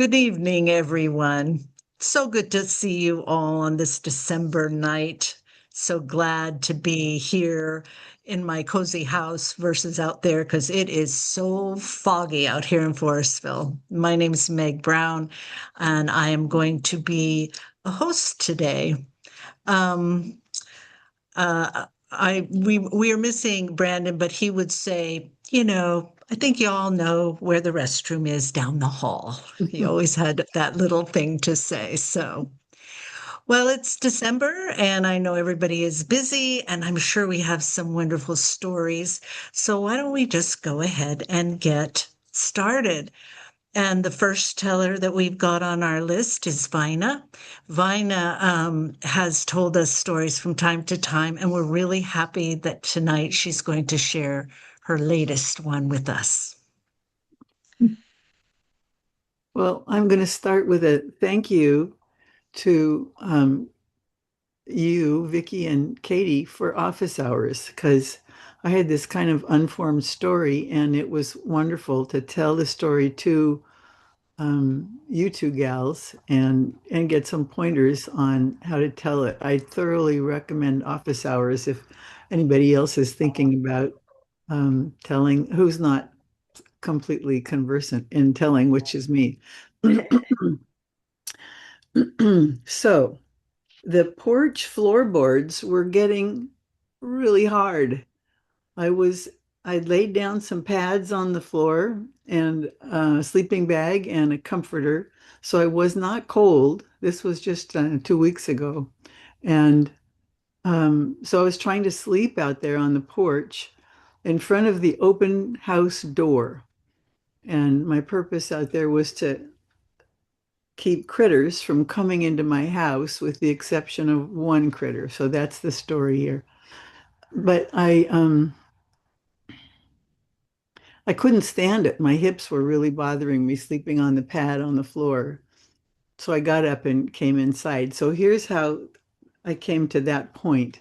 Good evening, everyone. So good to see you all on this December night. So glad to be here in my cozy house versus out there because it is so foggy out here in Forestville. My name is Meg Brown, and I am going to be a host today. Um, we are missing Brandon, but he would say, I think you all know where the restroom is down the hall. He always had that little thing to say. So, well, it's December and I know everybody is busy and I'm sure we have some wonderful stories. So why don't we just go ahead and get started? And the first teller that we've got on our list is Vina. Vina has told us stories from time to time, and we're really happy that tonight she's going to share her latest one with us. Well, I'm going to start with a thank you to you, Vicky, and Katie for office hours because I had this kind of unformed story, and it was wonderful to tell the story to you two gals and get some pointers on how to tell it. I thoroughly recommend office hours if anybody else is thinking about telling who's not completely conversant in telling, which is me. So the porch floorboards were getting really hard. I was I laid down some pads on the floor and a sleeping bag and a comforter, so I was not cold. This was just 2 weeks ago, and so I was trying to sleep out there on the porch in front of the open house door. And my purpose out there was to keep critters from coming into my house with the exception of one critter. So that's the story here. But I couldn't stand it. My hips were really bothering me sleeping on the pad on the floor. So I got up and came inside. So here's how I came to that point.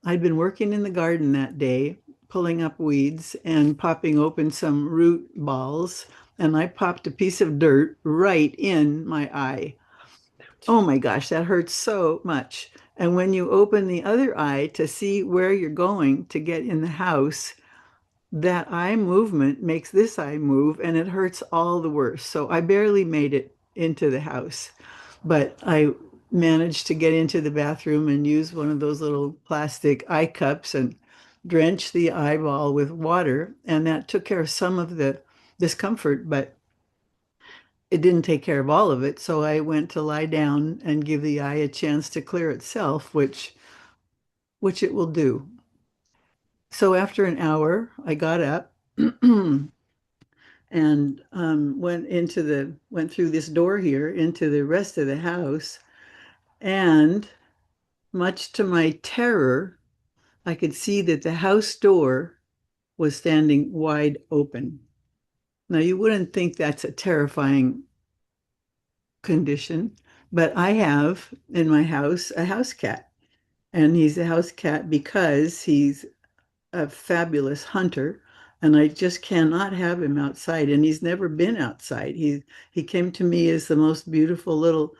I'd been working in the garden that day, pulling up weeds and popping open some root balls, and I popped a piece of dirt right in my eye. Oh my gosh, that hurts so much. And when you open the other eye to see where you're going to get in the house, that eye movement makes this eye move and it hurts all the worse. So I barely made it into the house, but I managed to get into the bathroom and use one of those little plastic eye cups and drench the eyeball with water. And that took care of some of the discomfort, but it didn't take care of all of it. So I went to lie down and give the eye a chance to clear itself, which it will do. So after an hour, I got up and went through this door here into the rest of the house. And much to my terror, I could see that the house door was standing wide open. Now, you wouldn't think that's a terrifying condition, but I have in my house a house cat. And he's a house cat because he's a fabulous hunter. And I just cannot have him outside. And he's never been outside. He came to me as the most beautiful little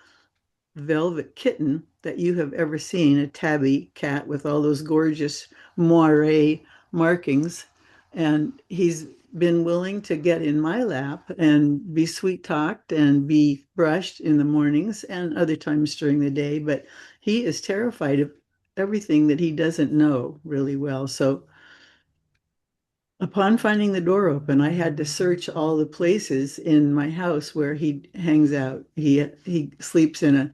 velvet kitten that you have ever seen, a tabby cat with all those gorgeous moire markings. And he's been willing to get in my lap and be sweet talked and be brushed in the mornings and other times during the day. But he is terrified of everything that he doesn't know really well. So upon finding the door open, I had to search all the places in my house where he hangs out. He sleeps in a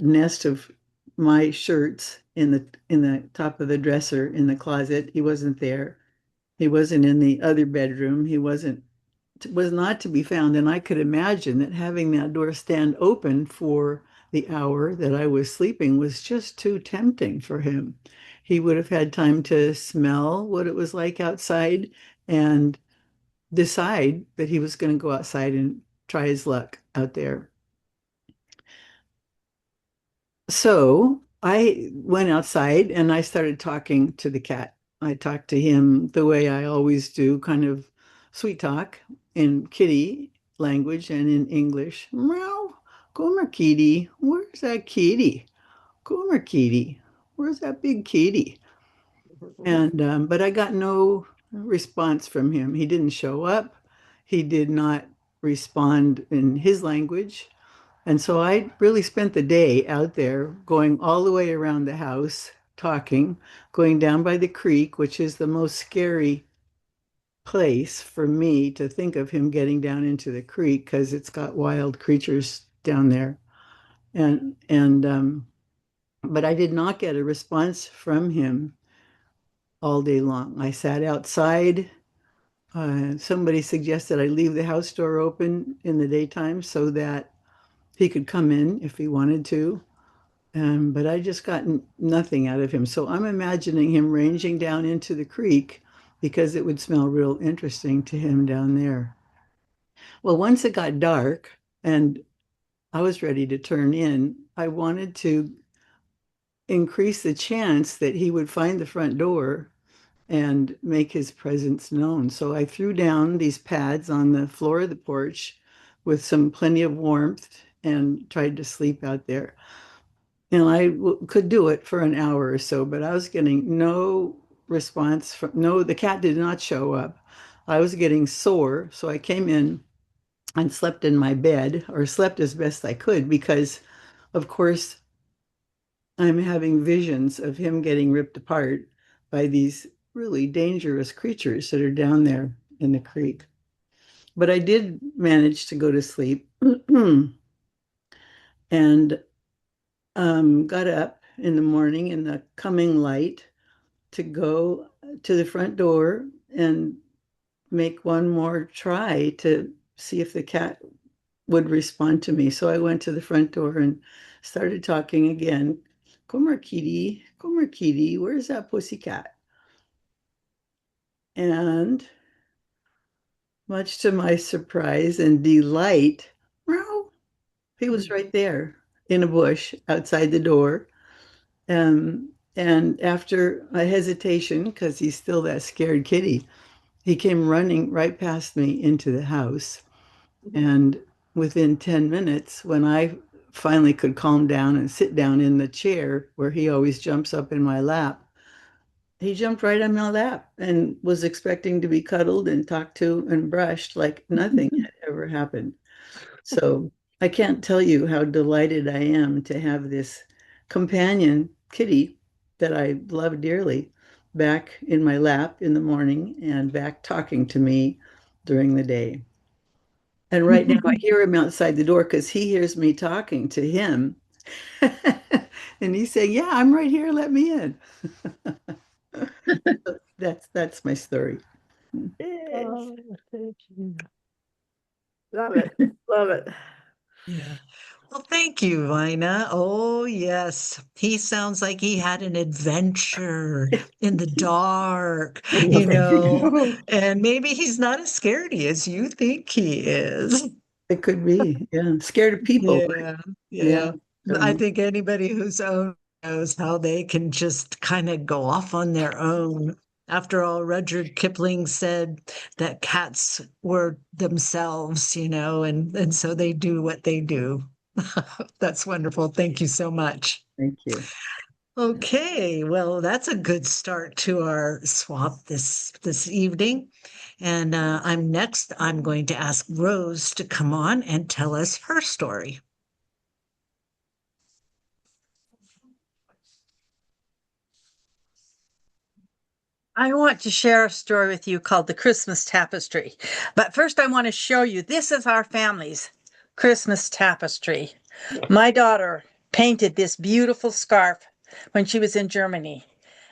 nest of my shirts in the top of the dresser in the closet. He wasn't there. He wasn't in the other bedroom. He was not to be found. And I could imagine that having that door stand open for the hour that I was sleeping was just too tempting for him. He would have had time to smell what it was like outside and decide that he was going to go outside and try his luck out there. So I went outside and I started talking to the cat. I talked to him the way I always do, kind of sweet talk and kitty. language and in English. Meow, Gomer kitty, where's that kitty? Gomer kitty, where's that big kitty? And but I got no response from him. He didn't show up. He did not respond in his language. And so I really spent the day out there going all the way around the house, talking, going down by the creek, which is the most scary place for me to think of him getting down into the creek because it's got wild creatures down there. And but I did not get a response from him all day long. I sat outside. Somebody suggested I leave the house door open in the daytime so that he could come in if he wanted to. But I just got nothing out of him. So I'm imagining him ranging down into the creek because it would smell real interesting to him down there. Well, once it got dark and I was ready to turn in, I wanted to increase the chance that he would find the front door and make his presence known. So I threw down these pads on the floor of the porch with some plenty of warmth and tried to sleep out there. And could do it for an hour or so, but I was getting no response from, no, the cat did not show up. I was getting sore, so I came in and slept in my bed or slept as best I could because, of course, I'm having visions of him getting ripped apart by these really dangerous creatures that are down there in the creek. But I did manage to go to sleep and got up in the morning in the coming light to go to the front door and make one more try to see if the cat would respond to me. So I went to the front door and started talking again. Come here, kitty, where's that pussy cat? And much to my surprise and delight, meow, he was right there in a bush outside the door. And after a hesitation, because he's still that scared kitty, he came running right past me into the house. And within 10 minutes, when I finally could calm down and sit down in the chair where he always jumps up in my lap, he jumped right on my lap and was expecting to be cuddled and talked to and brushed like nothing had ever happened. So I can't tell you how delighted I am to have this companion kitty that I love dearly back in my lap in the morning and back talking to me during the day. And right now I hear him outside the door because he hears me talking to him. And he's saying, "Yeah, I'm right here. Let me in." That's my story. Yes. Oh, thank you. Love it. Love it. Yeah. Well, thank you, Vina. Oh, yes. He sounds like he had an adventure in the dark, and maybe he's not as scaredy as you think he is. It could be, yeah. Scared of people, right? Yeah, Yeah. yeah. I So think anybody who's owned knows how they can just kind of go off on their own. After all, Rudyard Kipling said that cats were themselves, and so they do what they do. That's wonderful. Thank you so much. thank you. Okay, well, that's a good start to our swap this evening. And I'm going to ask Rose to come on and tell us her story. I want to share a story with you called The Christmas Tapestry. But first, I want to show you this is our family's Christmas tapestry. My daughter painted this beautiful scarf when she was in Germany.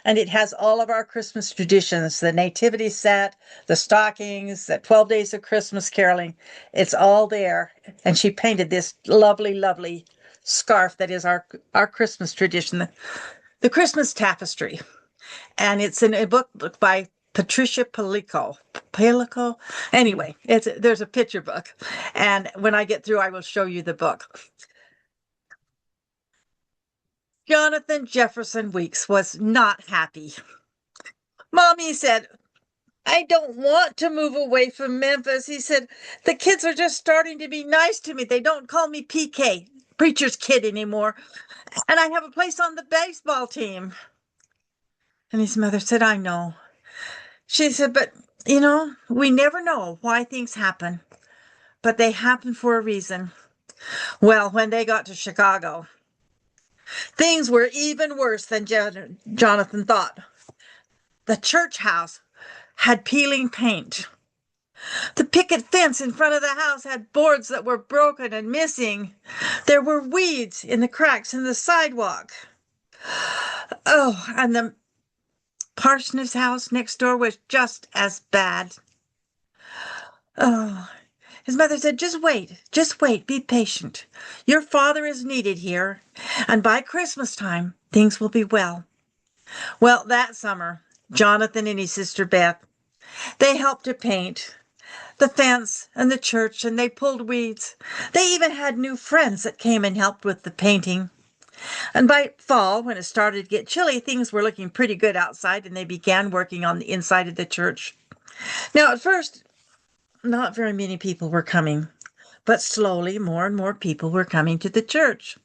And it has all of our Christmas traditions, the nativity set, the stockings, the 12 days of Christmas caroling. It's all there. And she painted this lovely, lovely scarf that is our Christmas tradition, the Christmas tapestry, and it's in a book by Patricia Palico. Palico? Anyway, there's a picture book. And when I get through, I will show you the book. Jonathan Jefferson Weeks was not happy. Mommy said, I don't want to move away from Memphis. He said, the kids are just starting to be nice to me. They don't call me PK, preacher's kid, anymore. And I have a place on the baseball team. And his mother said, I know. She said, but we never know why things happen, but they happen for a reason. Well, when they got to Chicago, things were even worse than Jonathan thought. The church house had peeling paint. The picket fence in front of the house had boards that were broken and missing. There were weeds in the cracks in the sidewalk. Oh, and the parson's house next door was just as bad. Oh, his mother said, just wait, be patient. Your father is needed here, and by Christmas time, things will be well. Well, that summer, Jonathan and his sister Beth, they helped to paint the fence and the church, and they pulled weeds. They even had new friends that came and helped with the painting. And by fall, when it started to get chilly, things were looking pretty good outside, and they began working on the inside of the church. Now, at first, not very many people were coming, but slowly more and more people were coming to the church.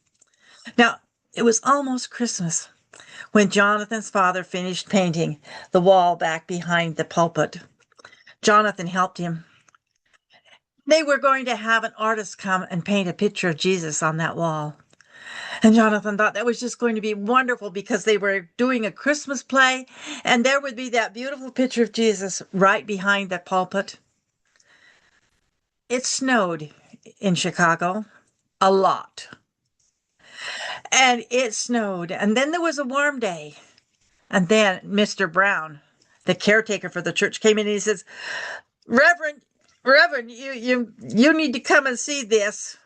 Now, it was almost Christmas when Jonathan's father finished painting the wall back behind the pulpit. Jonathan helped him. They were going to have an artist come and paint a picture of Jesus on that wall. And Jonathan thought that was just going to be wonderful because they were doing a Christmas play, and there would be that beautiful picture of Jesus right behind the pulpit. It snowed in Chicago a lot. And it snowed. And then there was a warm day. And then Mr. Brown, the caretaker for the church, came in and he says, Reverend, you need to come and see this.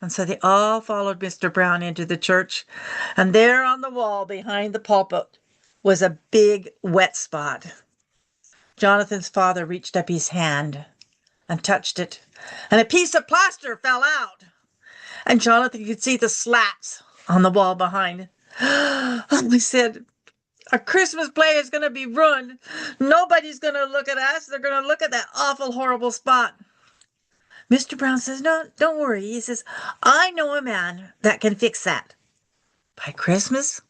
And so they all followed Mr. Brown into the church. And there on the wall behind the pulpit was a big wet spot. Jonathan's father reached up his hand and touched it, and a piece of plaster fell out. And Jonathan could see the slats on the wall behind. He said, our Christmas play is going to be ruined. Nobody's going to look at us. They're going to look at that awful, horrible spot. Mr. Brown says, no, don't worry. He says, I know a man that can fix that. By Christmas?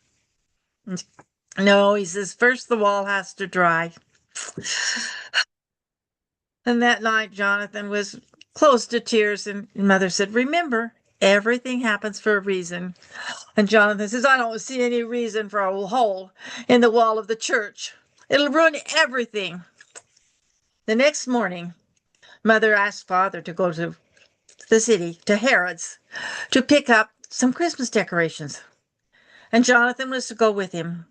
No, he says, first the wall has to dry. And that night, Jonathan was close to tears, and Mother said, remember, everything happens for a reason. And Jonathan says, I don't see any reason for a hole in the wall of the church. It'll ruin everything. The next morning, Mother asked Father to go to the city, to Harrod's, to pick up some Christmas decorations. And Jonathan was to go with him.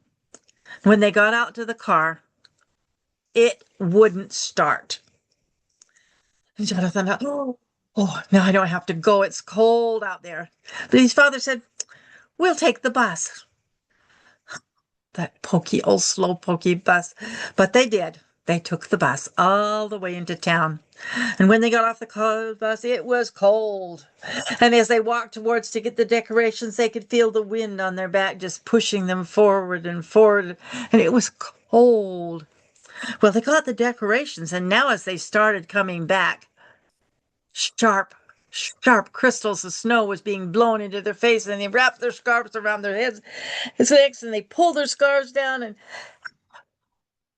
When they got out to the car, it wouldn't start. And Jonathan thought, oh, now I don't have to go. It's cold out there. But his father said, we'll take the bus. That pokey, old, slow, pokey bus. But they did. They took the bus all the way into town. And when they got off the bus, it was cold. And as they walked towards to get the decorations, they could feel the wind on their back just pushing them forward and forward. And it was cold. Well, they got the decorations, and now as they started coming back, sharp crystals of snow was being blown into their face, and they wrapped their scarves around their heads, his legs, and they pulled their scarves down and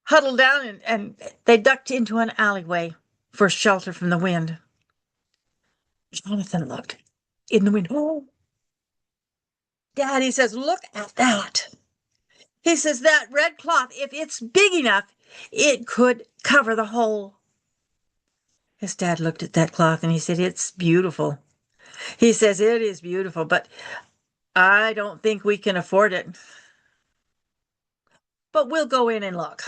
huddled down, and they ducked into an alleyway for shelter from the wind. Jonathan looked in the window. Oh, Dad, he says, look at that. He says, that red cloth, if it's big enough, it could cover the hole. His dad looked at that cloth and he said, it's beautiful. He says, it is beautiful, but I don't think we can afford it. But we'll go in and look.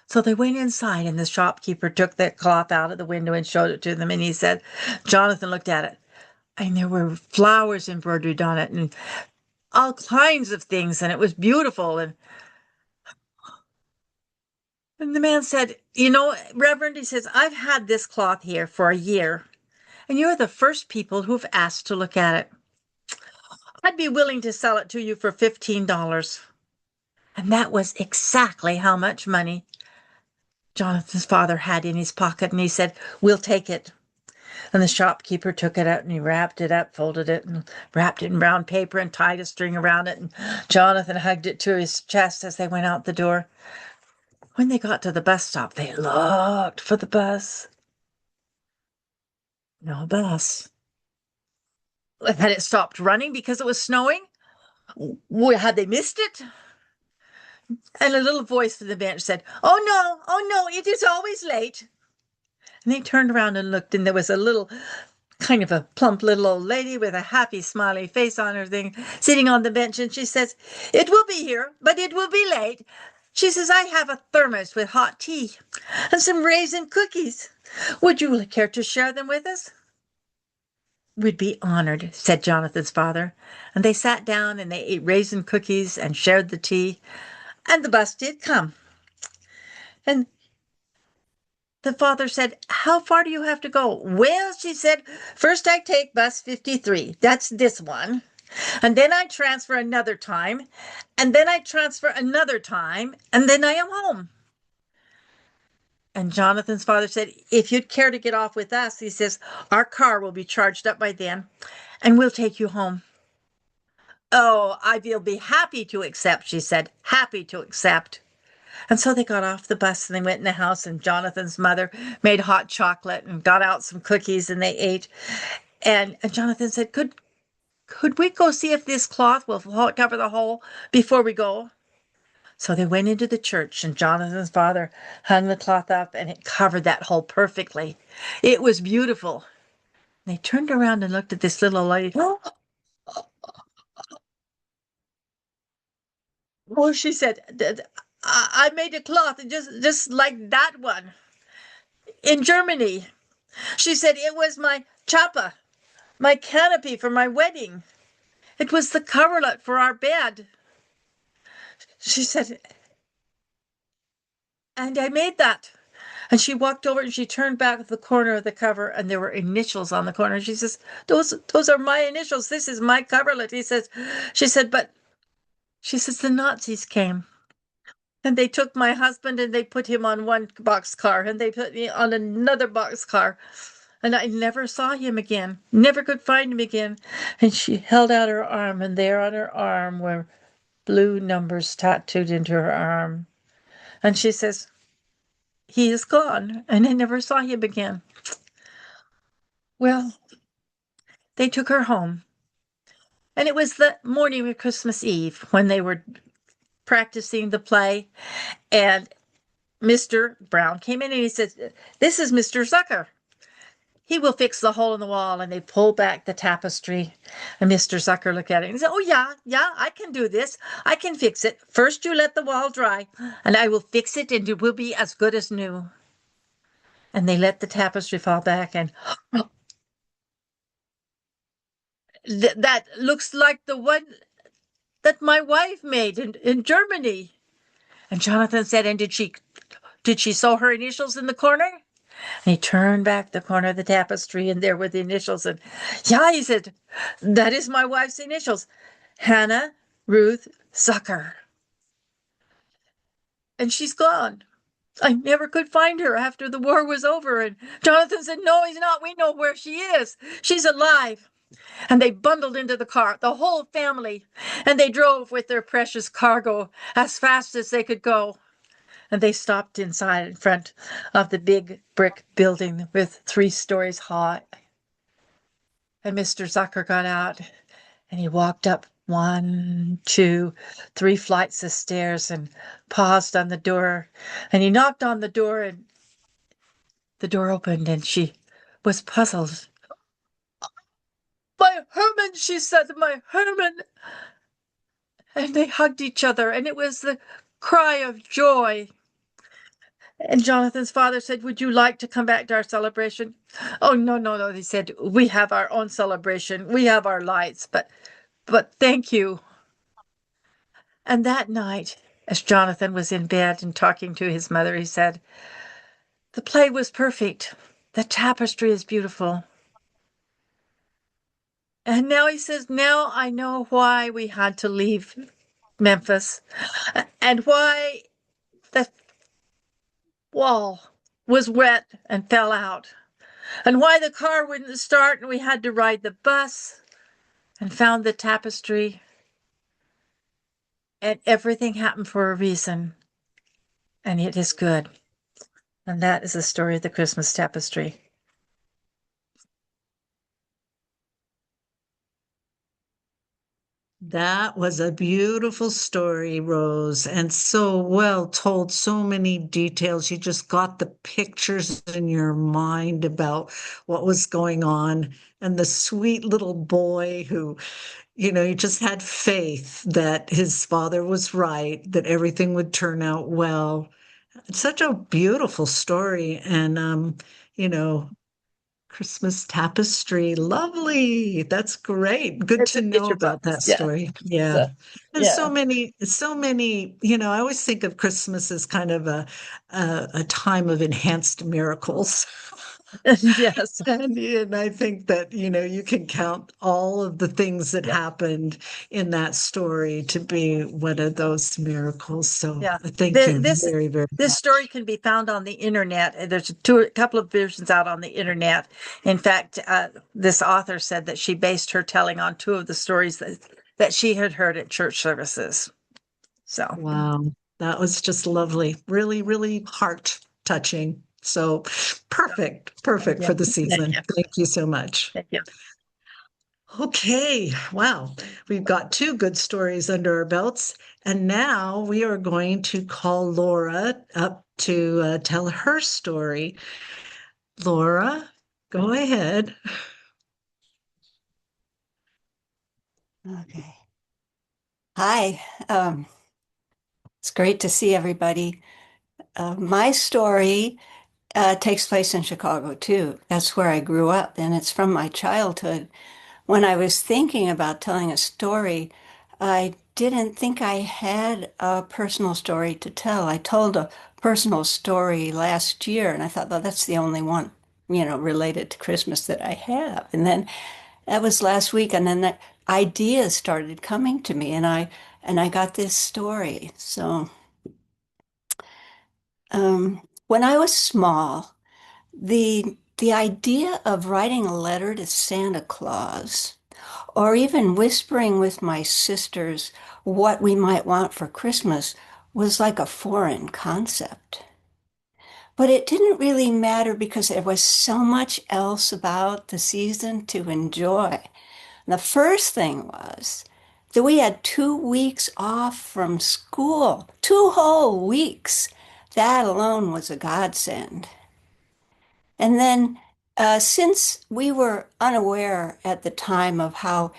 So they went inside, and the shopkeeper took that cloth out of the window and showed it to them. And he said, Jonathan looked at it, and there were flowers embroidered on it and all kinds of things, and it was beautiful. And the man said, Reverend, he says, I've had this cloth here for a year, and you're the first people who've asked to look at it. I'd be willing to sell it to you for $15. And that was exactly how much money Jonathan's father had in his pocket, and he said, "We'll take it." And the shopkeeper took it out and he wrapped it up, folded it, and wrapped it in brown paper and tied a string around it. And Jonathan hugged it to his chest as they went out the door. When they got to the bus stop, they looked for the bus. No bus. Had it stopped running because it was snowing? Had they missed it? And a little voice from the bench said, oh no, it is always late." And they turned around and looked, and there was a little, kind of a plump little old lady with a happy, smiley face on her thing, sitting on the bench, and she says, "It will be here, but it will be late." She says, "I have a thermos with hot tea and some raisin cookies. Would you care to share them with us?" "We'd be honored," said Jonathan's father. And they sat down and they ate raisin cookies and shared the tea. And the bus did come. And the father said, "How far do you have to go?" "Well," she said, "first I take bus 53. That's this one. And then I transfer another time. And then I transfer another time. And then I am home." And Jonathan's father said, "If you'd care to get off with us," he says, "our car will be charged up by then, and we'll take you home." "Oh, I will be happy to accept," she said, "happy to accept." And so they got off the bus and they went in the house, and Jonathan's mother made hot chocolate and got out some cookies and they ate. And Jonathan said, Could we go see if this cloth will cover the hole before we go?" So they went into the church, and Jonathan's father hung the cloth up, and it covered that hole perfectly. It was beautiful. They turned around and looked at this little lady. "Oh," she said, I made a cloth just like that one in Germany." She said, "It was my chapa, my canopy for my wedding. It was the coverlet for our bed." She said, "And I made that." And she walked over and she turned back the corner of the cover, and there were initials on the corner. She says, those are my initials. This is my coverlet." She said, "But," she says, "the Nazis came. And they took my husband and they put him on one boxcar and they put me on another boxcar. And I never saw him again, never could find him again." And she held out her arm, and there on her arm were blue numbers tattooed into her arm. And she says, "He is gone, and I never saw him again." Well, they took her home. And it was the morning of Christmas Eve when they were practicing the play. And Mr. Brown came in and he said, "This is Mr. Zucker. He will fix the hole in the wall." And they pulled back the tapestry. And Mr. Zucker looked at it and he said, "Oh, yeah, I can do this. I can fix it. First, you let the wall dry, and I will fix it, and it will be as good as new." And they let the tapestry fall back, and that looks like the one that my wife made in Germany. And Jonathan said, "And did she sew her initials in the corner?" And he turned back the corner of the tapestry, and there were the initials. And "Yeah," he said, "that is my wife's initials. Hannah Ruth Zucker. And she's gone. I never could find her after the war was over." And Jonathan said, "No, he's not. We know where she is. She's alive." And they bundled into the car, the whole family, and they drove with their precious cargo as fast as they could go. And they stopped inside in front of the big brick building with 3 stories high. And Mr. Zucker got out and he walked up 1, 2, 3 flights of stairs and paused on the door. And he knocked on the door, and the door opened, and she was puzzled. "My Herman," she said, "my Herman." And they hugged each other, and it was the cry of joy. And Jonathan's father said, "Would you like to come back to our celebration?" "Oh, no, no, no," he said. "We have our own celebration. We have our lights, but thank you." And that night, as Jonathan was in bed and talking to his mother, he said, "The play was perfect. The tapestry is beautiful." And now he says, "Now I know why we had to leave Memphis and why the wall was wet and fell out, and why the car wouldn't start, and we had to ride the bus and found the tapestry. And everything happened for a reason, and it is good. And that is the story of the Christmas tapestry. That was a beautiful story, Rose, and so well told. So many details. You just got the pictures in your mind about what was going on. And the sweet little boy who, he just had faith that his father was right, that everything would turn out well. It's such a beautiful story. And, you know, Christmas tapestry. Lovely. That's great. Good It's to a know picture book. about that Yeah. story. Yeah. So, And yeah. so many, I always think of Christmas as kind of a time of enhanced miracles. Yes. And I think that, you can count all of the things that Yeah. happened in that story to be one of those miracles. So Yeah. thank The- you This very, very this story much. can be found on the internet. There's a couple of versions out on the internet. In fact, this author said that she based her telling on two of the stories that she had heard at church services. So, Wow, that was just lovely. Really, really heart touching. So perfect yeah. for the Thank season. you. Thank you so much. Thank you. Okay, wow. We've got two good stories under our belts. And now we are going to call Laura up to tell her story. Laura, go ahead. Okay. Hi. It's great to see everybody. My story takes place in Chicago too. That's where I grew up, and it's from my childhood. When I was thinking about telling a story, I didn't think I had a personal story to tell. I told a personal story last year, and I thought, well, that's the only one, related to Christmas that I have. And then that was last week, and then the ideas started coming to me, and I got this story. So, when I was small, the idea of writing a letter to Santa Claus, or even whispering with my sisters what we might want for Christmas, was like a foreign concept. But it didn't really matter because there was so much else about the season to enjoy. The first thing was that we had 2 weeks off from school, 2 whole weeks. That alone was a godsend. And then, since we were unaware at the time of how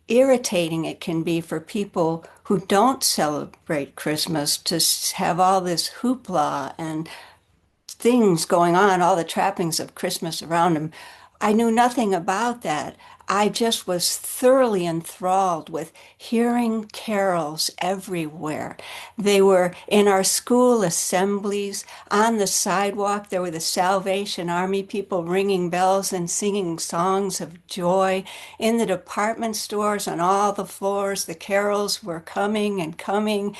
irritating it can be for people who don't celebrate Christmas to have all this hoopla and things going on, all the trappings of Christmas around him. I knew nothing about that. I just was thoroughly enthralled with hearing carols everywhere. They were in our school assemblies, on the sidewalk. There were the Salvation Army people ringing bells and singing songs of joy. In the department stores, on all the floors, the carols were coming and coming,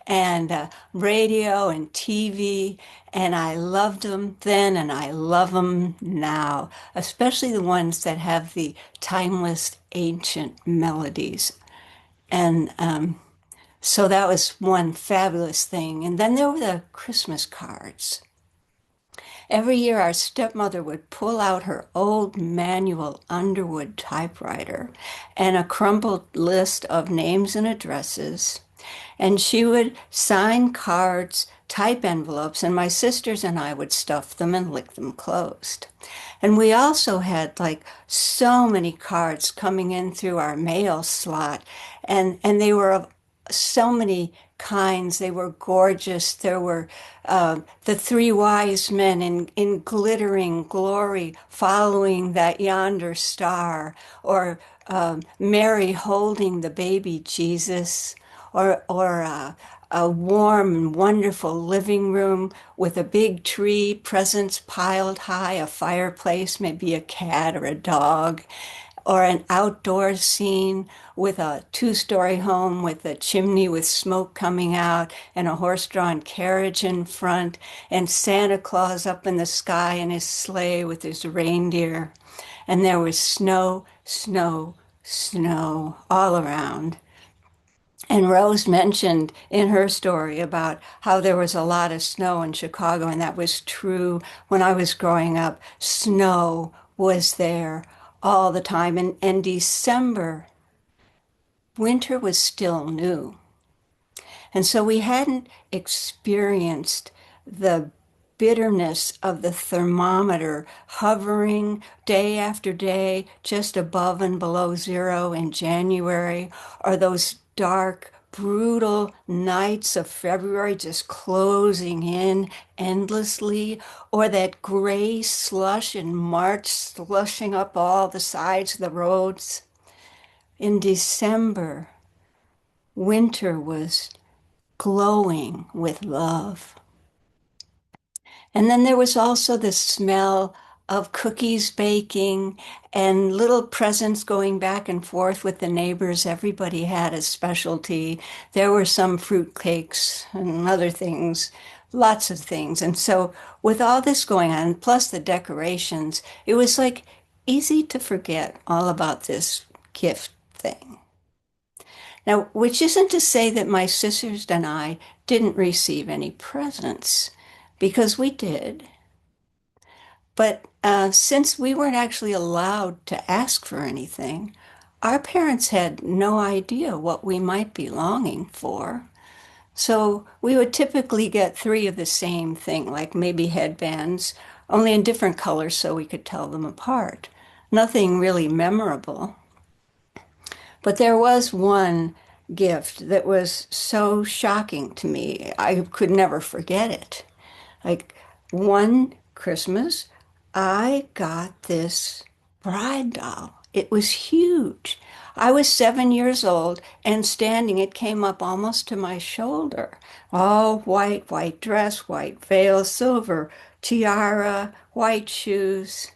and radio and TV. And I loved them then, and I love them now, especially the ones that have the timeless ancient melodies. And so that was one fabulous thing. And then there were the Christmas cards. Every year, our stepmother would pull out her old manual Underwood typewriter and a crumpled list of names and addresses. And she would sign cards, type envelopes, and my sisters and I would stuff them and lick them closed. And we also had like so many cards coming in through our mail slot, and they were of so many kinds. They were gorgeous. There were the three wise men in glittering glory following that yonder star, or Mary holding the baby Jesus, or a warm and wonderful living room with a big tree, presents piled high, a fireplace, maybe a cat or a dog, or an outdoor scene with a two-story home with a chimney with smoke coming out and a horse-drawn carriage in front and Santa Claus up in the sky in his sleigh with his reindeer. And there was snow, snow, snow all around. And Rose mentioned in her story about how there was a lot of snow in Chicago, and that was true when I was growing up. Snow was there all the time. And December, winter was still new. And so we hadn't experienced the bitterness of the thermometer hovering day after day just above and below zero in January, or those dark, brutal nights of February just closing in endlessly, or that gray slush in March slushing up all the sides of the roads. In December, winter was glowing with love. And then there was also the smell of cookies baking and little presents going back and forth with the neighbors. Everybody had a specialty. There were some fruit cakes and other things, lots of things. And so with all this going on, plus the decorations, it was like easy to forget all about this gift thing. Now, which isn't to say that my sisters and I didn't receive any presents, because we did. But since we weren't actually allowed to ask for anything, our parents had no idea what we might be longing for. So we would typically get three of the same thing, like maybe headbands, only in different colors so we could tell them apart. Nothing really memorable. But there was one gift that was so shocking to me, I could never forget it. Like one Christmas, I got this bride doll. It was huge. I was 7 years old and standing, it came up almost to my shoulder. All white, white dress, white veil, silver tiara, white shoes.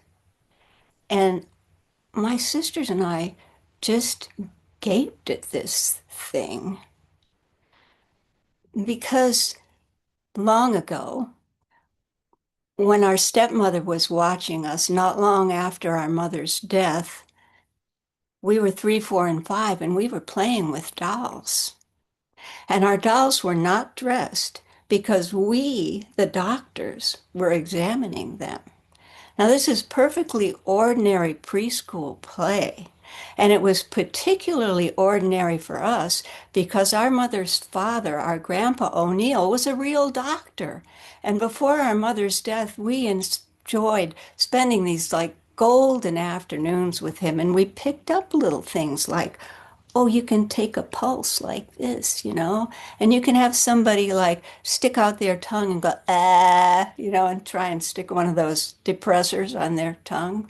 And my sisters and I just gaped at this thing because long ago, when our stepmother was watching us, not long after our mother's death, we were 3, 4, and 5, and we were playing with dolls. And our dolls were not dressed because we, the doctors, were examining them. Now, this is perfectly ordinary preschool play. And it was particularly ordinary for us because our mother's father, our grandpa O'Neill, was a real doctor. And before our mother's death, we enjoyed spending these like golden afternoons with him. And we picked up little things like, oh, you can take a pulse like this, and you can have somebody like stick out their tongue and go, ah, and try and stick one of those depressors on their tongue.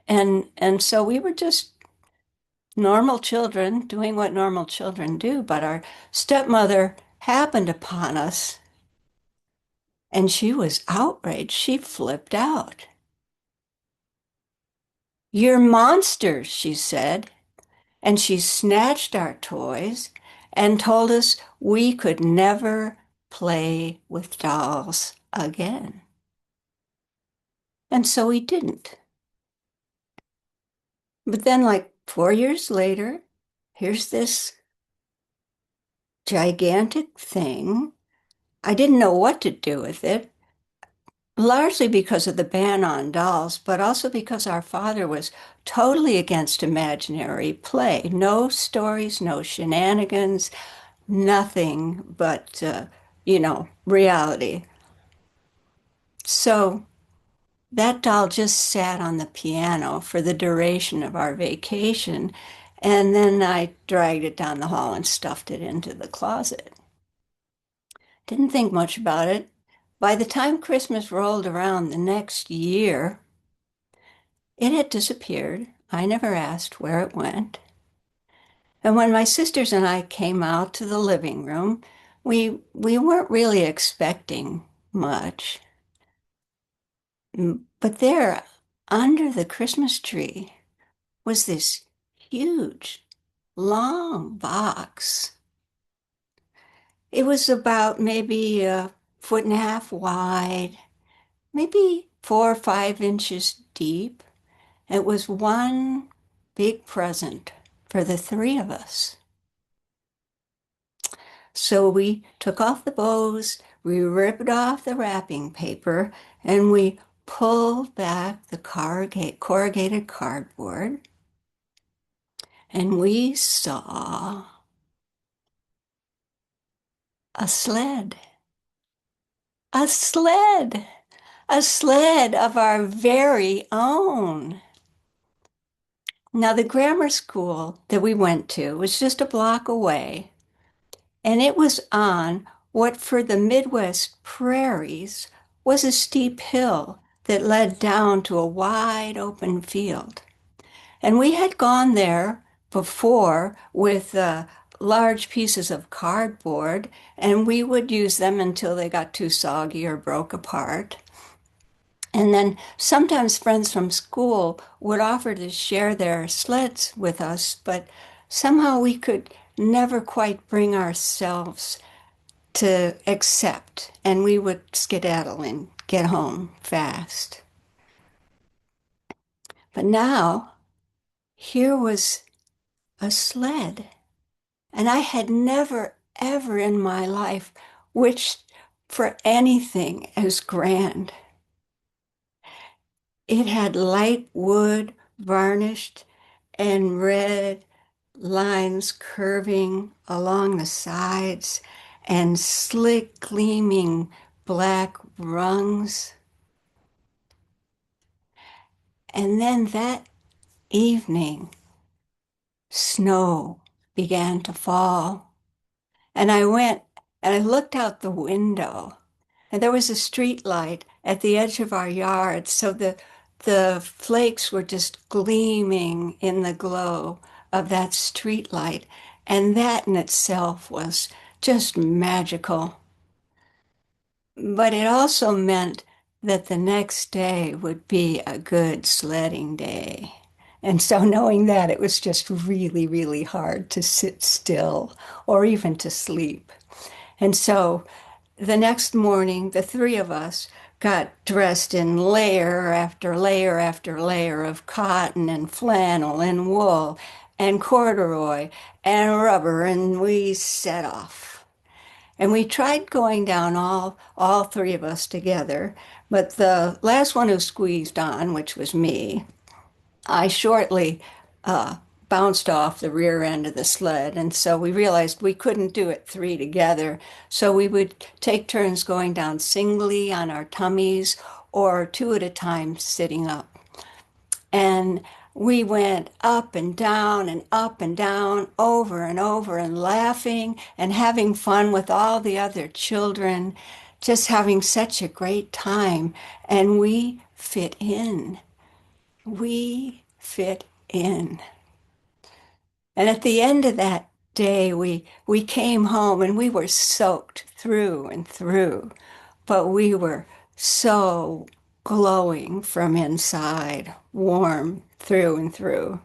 And so we were just normal children doing what normal children do, but our stepmother happened upon us and she was outraged. She flipped out. "You're monsters," she said. And she snatched our toys and told us we could never play with dolls again. And so we didn't. But then, like 4 years later, here's this gigantic thing. I didn't know what to do with it, largely because of the ban on dolls, but also because our father was totally against imaginary play. No stories, no shenanigans, nothing but, reality. So that doll just sat on the piano for the duration of our vacation. And then I dragged it down the hall and stuffed it into the closet. Didn't think much about it. By the time Christmas rolled around the next year, it had disappeared. I never asked where it went. And when my sisters and I came out to the living room, we weren't really expecting much. But there, under the Christmas tree, was this huge, long box. It was about maybe a foot and a half wide, maybe 4 or 5 inches deep. It was one big present for the three of us. So we took off the bows, we ripped off the wrapping paper, and we pulled back the corrugated cardboard, and we saw a sled. A sled! A sled of our very own. Now, the grammar school that we went to was just a block away, and it was on what for the Midwest prairies was a steep hill that led down to a wide open field. And we had gone there before with large pieces of cardboard, and we would use them until they got too soggy or broke apart. And then sometimes friends from school would offer to share their sleds with us, but somehow we could never quite bring ourselves to accept, and we would skedaddle and get home fast. But now, here was a sled, and I had never, ever in my life wished for anything as grand. It had light wood, varnished, and red lines curving along the sides, and slick, gleaming black rungs. And then that evening, snow began to fall. And I went and I looked out the window, and there was a street light at the edge of our yard. So the flakes were just gleaming in the glow of that street light. And that in itself was just magical. But it also meant that the next day would be a good sledding day. And so knowing that, it was just really, really hard to sit still or even to sleep. And so the next morning, the three of us got dressed in layer after layer after layer of cotton and flannel and wool and corduroy and rubber, and we set off. And we tried going down all three of us together, but the last one who squeezed on, which was me, I shortly bounced off the rear end of the sled. And so we realized we couldn't do it three together. So we would take turns going down singly on our tummies or two at a time sitting up. And we went up and down, over and over, and laughing and having fun with all the other children, just having such a great time. And we fit in. We fit in. And at the end of that day, we came home and we were soaked through and through, but we were so glowing from inside, warm through and through.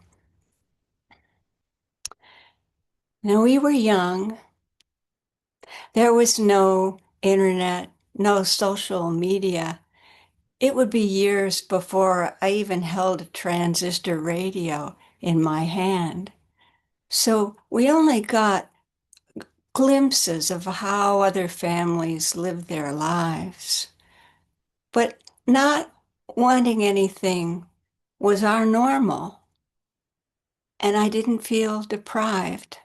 Now, we were young. There was no internet, no social media. It would be years before I even held a transistor radio in my hand. So we only got glimpses of how other families lived their lives. But not wanting anything was our normal, and I didn't feel deprived.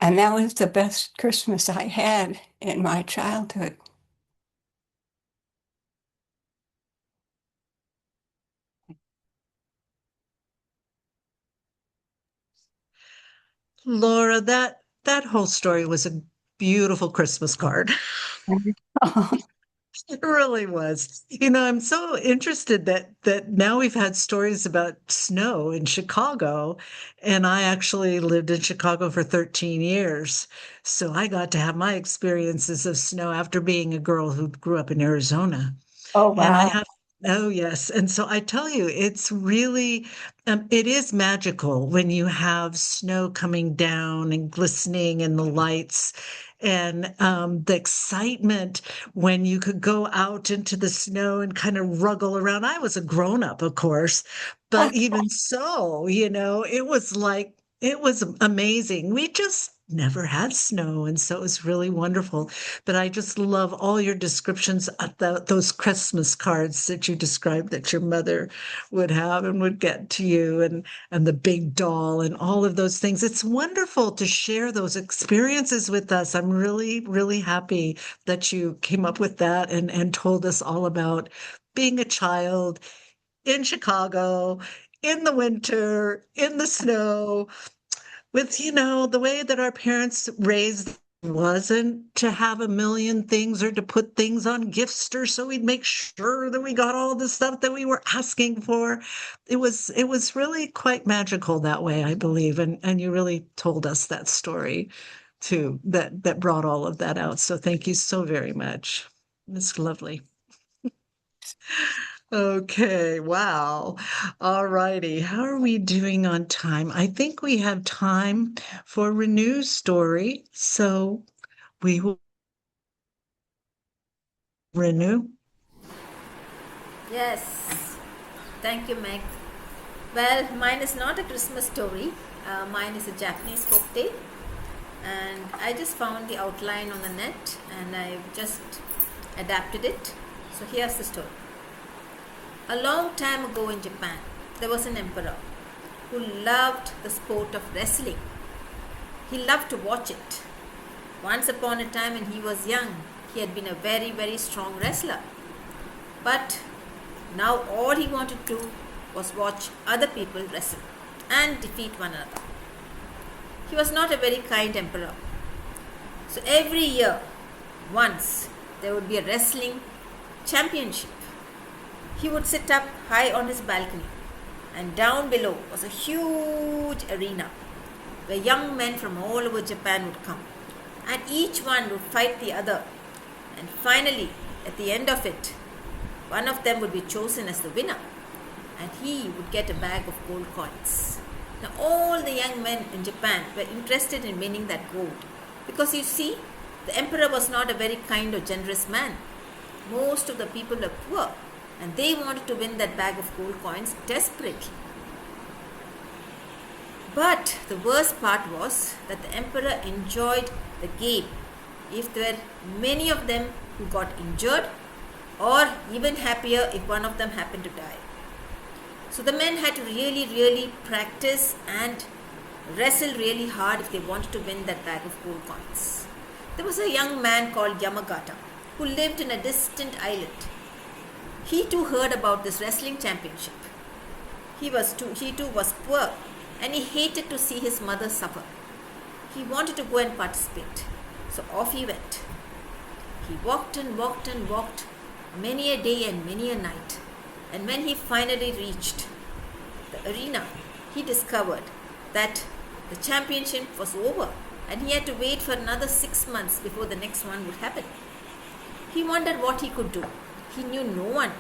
And that was the best Christmas I had in my childhood. Laura, that whole story was a beautiful Christmas card. It really was. I'm so interested that now we've had stories about snow in Chicago, and I actually lived in Chicago for 13 years. So I got to have my experiences of snow after being a girl who grew up in Arizona. Oh, And I wow. have Oh, yes. And so I tell you, it's really, it is magical when you have snow coming down and glistening and the lights and the excitement when you could go out into the snow and kind of ruggle around. I was a grown up, of course, but even so, it was like, it was amazing. We just never had snow. And so it was really wonderful. But I just love all your descriptions of those Christmas cards that you described that your mother would have and would get to you, and the big doll and all of those things. It's wonderful to share those experiences with us. I'm really, really happy that you came up with that and told us all about being a child in Chicago in the winter, in the snow, with the way that our parents raised wasn't to have a million things or to put things on gift stores so we'd make sure that we got all the stuff that we were asking for. It was really quite magical that way, I believe, and you really told us that story too, that brought all of that out. So thank you so very much. It's lovely. Okay, wow. All righty. How are we doing on time? I think we have time for Renew's story. So we will renew. Yes, thank you, Meg. Well, mine is not a Christmas story. Mine is a Japanese folktale, and I just found the outline on the net, and I just adapted it. So here's the story. A long time ago in Japan, there was an emperor who loved the sport of wrestling. He loved to watch it. Once upon a time, when he was young, he had been a very, very strong wrestler. But now all he wanted to do was watch other people wrestle and defeat one another. He was not a very kind emperor. So every year, once, there would be a wrestling championship. He would sit up high on his balcony, and down below was a huge arena where young men from all over Japan would come, and each one would fight the other, and finally, at the end of it, one of them would be chosen as the winner, and he would get a bag of gold coins. Now all the young men in Japan were interested in winning that gold, because you see, the emperor was not a very kind or generous man. Most of the people were poor, and they wanted to win that bag of gold coins desperately. But the worst part was that the emperor enjoyed the game if there were many of them who got injured, or even happier if one of them happened to die. So the men had to really, really practice and wrestle really hard if they wanted to win that bag of gold coins. There was a young man called Yamagata who lived in a distant island. He too heard about this wrestling championship. He too was poor, and he hated to see his mother suffer. He wanted to go and participate. So off he went. He walked and walked and walked many a day and many a night. And when he finally reached the arena, he discovered that the championship was over, and he had to wait for another 6 months before the next one would happen. He wondered what he could do. He knew no one.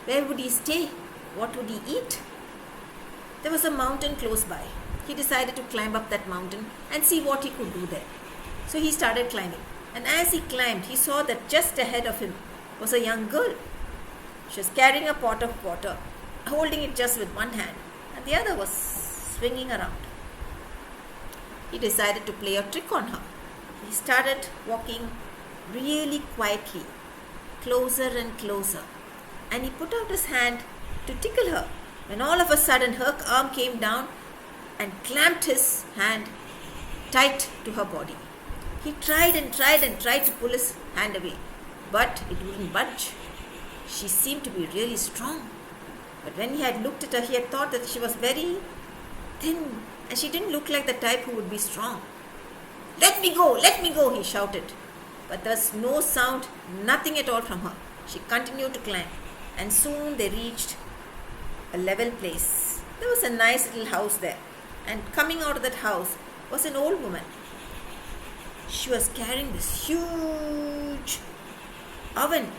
Where would he stay? What would he eat? There was a mountain close by. He decided to climb up that mountain and see what he could do there. So he started climbing. And as he climbed, he saw that just ahead of him was a young girl. She was carrying a pot of water, holding it just with one hand, and the other was swinging around. He decided to play a trick on her. He started walking really quietly, closer and closer, and he put out his hand to tickle her, when all of a sudden her arm came down and clamped his hand tight to her body. He tried and tried and tried to pull his hand away, but it wouldn't budge. She seemed to be really strong. But when he had looked at her, he had thought that she was very thin, and she didn't look like the type who would be strong. Let me go, he shouted. But there was no sound, nothing at all from her. She continued to climb, and soon they reached a level place. There was a nice little house there, and coming out of that house was an old woman. She was carrying this huge oven.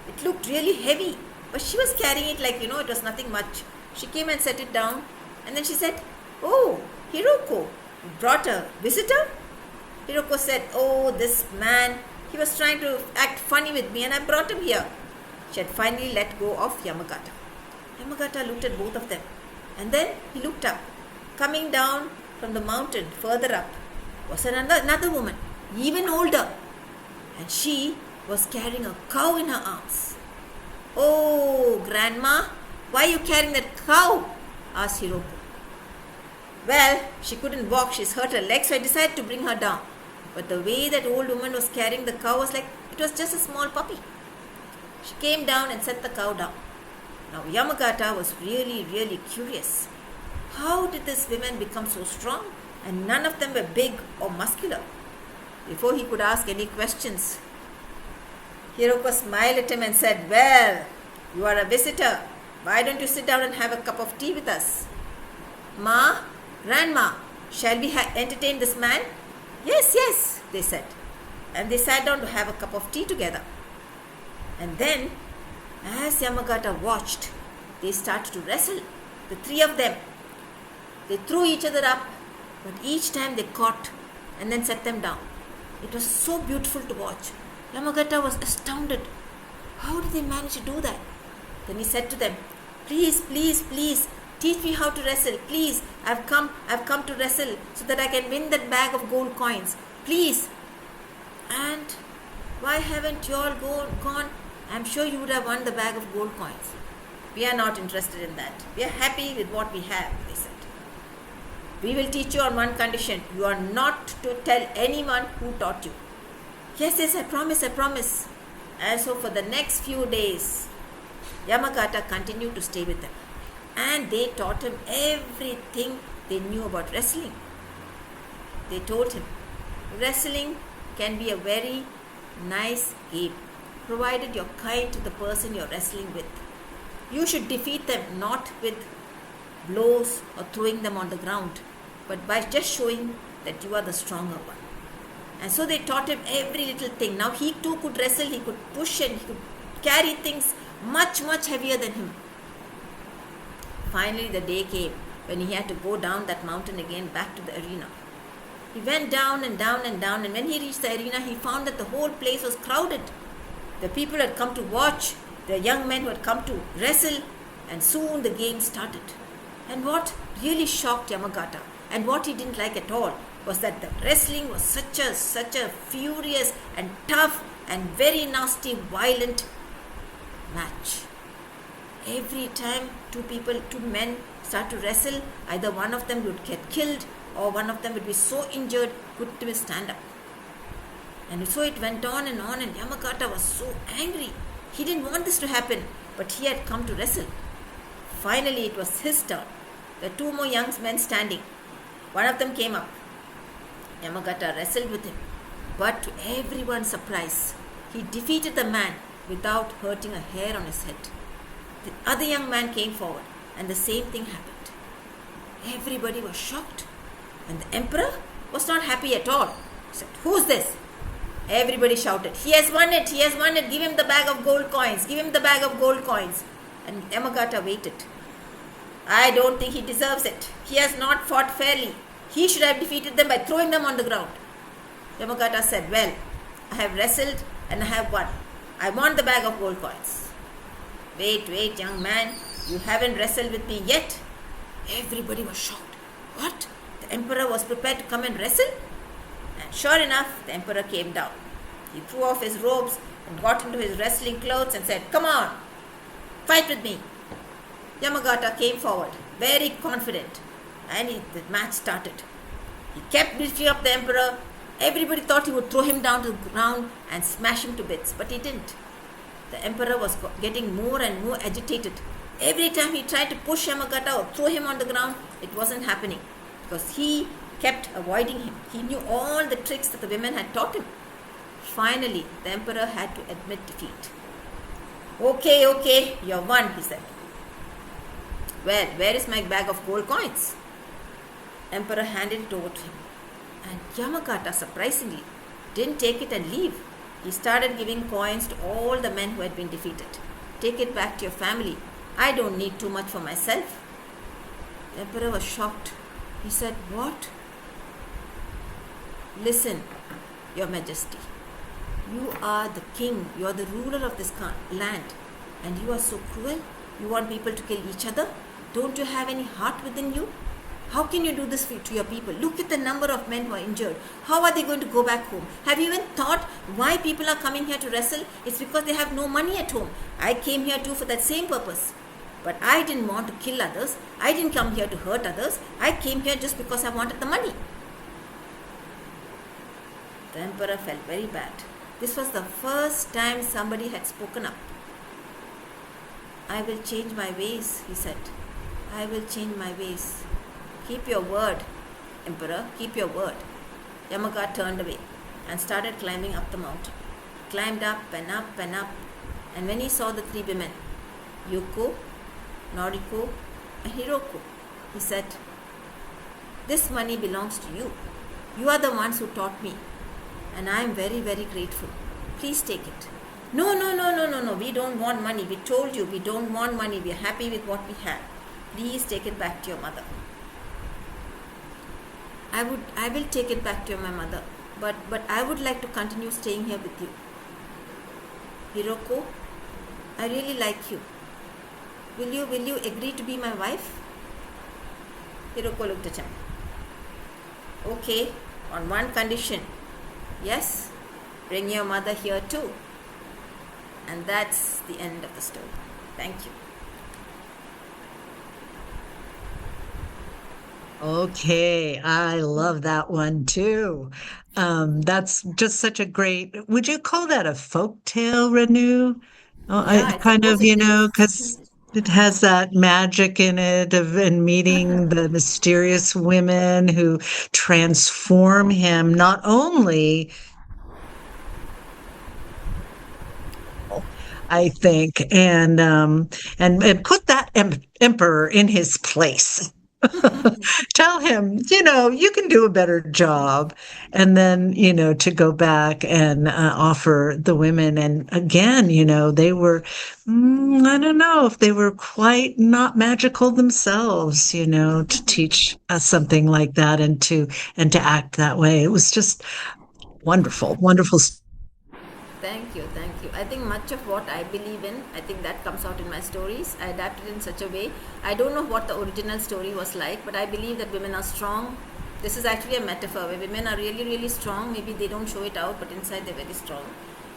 It looked really heavy, But she was carrying it like, it was nothing much. She came and set it down, and then she said, "Oh, Hiroko, you brought a visitor?" Hiroko said, "Oh, this man, he was trying to act funny with me and I brought him here." She had finally let go of Yamagata. Yamagata looked at both of them, and then he looked up. Coming down from the mountain further up was another woman, even older, and she was carrying a cow in her arms. "Oh, Grandma, why are you carrying that cow?" asked Hiroko. "Well, she couldn't walk, she's hurt her leg, so I decided to bring her down. But the way that old woman was carrying the cow was like it was just a small puppy." She came down and set the cow down. Now Yamagata was really, really curious. How did these women become so strong? And none of them were big or muscular. Before he could ask any questions, Hiroko smiled at him and said, "Well, you are a visitor. Why don't you sit down and have a cup of tea with us?" "Ma, Grandma, shall we entertain this man?" "Yes, yes," they said. And they sat down to have a cup of tea together. And then, as Yamagata watched, they started to wrestle, the three of them. They threw each other up, but each time they caught and then set them down. It was so beautiful to watch. Yamagata was astounded. How did they manage to do that? Then he said to them, "Please, please, please, teach me how to wrestle. Please, I've come to wrestle so that I can win that bag of gold coins. Please." And why haven't you all gone? I'm sure you would have won the bag of gold coins. "We are not interested in that. We are happy with what we have," they said. "We will teach you on one condition. You are not to tell anyone who taught you." "Yes, yes, I promise. And so for the next few days, Yamagata continued to stay with them. And they taught him everything they knew about wrestling. They told him, wrestling can be a very nice game, provided you're kind to the person you're wrestling with. You should defeat them not with blows or throwing them on the ground, but by just showing that you are the stronger one. And so they taught him every little thing. Now he too could wrestle, he could push and he could carry things much, much heavier than him. Finally the day came when he had to go down that mountain again back to the arena. He went down and down and down, and when he reached the arena, he found that the whole place was crowded. The people had come to watch, the young men who had come to wrestle, and soon the game started. And what really shocked Yamagata, and what he didn't like at all, was that the wrestling was such a furious and tough and very nasty, violent match. Every time two men start to wrestle, either one of them would get killed or one of them would be so injured couldn't even stand up. And so it went on, and Yamagata was so angry. He didn't want this to happen, but he had come to wrestle. Finally it was his turn. There were two more young men standing. One of them came up. Yamagata wrestled with him, but to everyone's surprise, he defeated the man without hurting a hair on his head. The other young man came forward, and the same thing happened. Everybody was shocked, and the emperor was not happy at all. He said, "Who's this?" Everybody shouted, "He has won it, give him the bag of gold coins, And Yamagata waited. "I don't think he deserves it. He has not fought fairly. He should have defeated them by throwing them on the ground." Yamagata said, "Well, I have wrestled and I have won. I want the bag of gold coins." Wait, young man, you haven't wrestled with me yet." Everybody was shocked. What? The emperor was prepared to come and wrestle? And sure enough, the emperor came down. He threw off his robes and got into his wrestling clothes and said, "Come on, fight with me." Yamagata came forward, very confident, and the match started. He kept lifting up the emperor. Everybody thought he would throw him down to the ground and smash him to bits, but he didn't. The emperor was getting more and more agitated. Every time he tried to push Yamagata or throw him on the ground, it wasn't happening because he kept avoiding him. He knew all the tricks that the women had taught him. Finally, the emperor had to admit defeat. Okay, you're won," he said. "Well, where is my bag of gold coins?" Emperor handed it over to him. And Yamagata, surprisingly, didn't take it and leave. He started giving coins to all the men who had been defeated. Take it back to your family. I don't need too much for myself. The emperor was shocked. He said, "What?" "Listen, your majesty. You are the king. You are the ruler of this land. And you are so cruel. You want people to kill each other? Don't you have any heart within you? How can you do this to your people? Look at the number of men who are injured. How are they going to go back home? Have you even thought why people are coming here to wrestle? It's because they have no money at home. I came here too for that same purpose. But I didn't want to kill others. I didn't come here to hurt others. I came here just because I wanted the money." The emperor felt very bad. This was the first time somebody had spoken up. "I will change my ways," he said. "I will change my ways." "Keep your word, Emperor, keep your word." Yamaga turned away and started climbing up the mountain. Climbed up and up and up. And when he saw the three women, Yuko, Noriko, and Hiroko, he said, "This money belongs to you. You are the ones who taught me. And I am very, very grateful. Please take it." "No, no, no, no, no, no. We don't want money. We told you we don't want money. We are happy with what we have. Please take it back to your mother." I will take it back to my mother, but I would like to continue staying here with you. "Hiroko, I really like you. Will you agree to be my wife?" Hiroko looked at him. "Okay, on one condition. Yes, bring your mother here too." And that's the end of the story. Thank you. Okay, I love that one too. That's just such a great, would you call that a folk tale, Renew? Yeah, I I kind suppose of, it is. because it has that magic in it of and meeting the mysterious women who transform him not only, I think, and put that emperor in his place. Tell him, you can do a better job. And then, to go back and offer the women. And again, they were, I don't know if they were quite not magical themselves, to teach us something like that and to act that way. It was just wonderful, wonderful. Thank you, thank you. I think much of what I believe in, I think that comes out in my stories. I adapted in such a way. I don't know what the original story was like, but I believe that women are strong. This is actually a metaphor where women are really, really strong. Maybe they don't show it out, but inside they're very strong.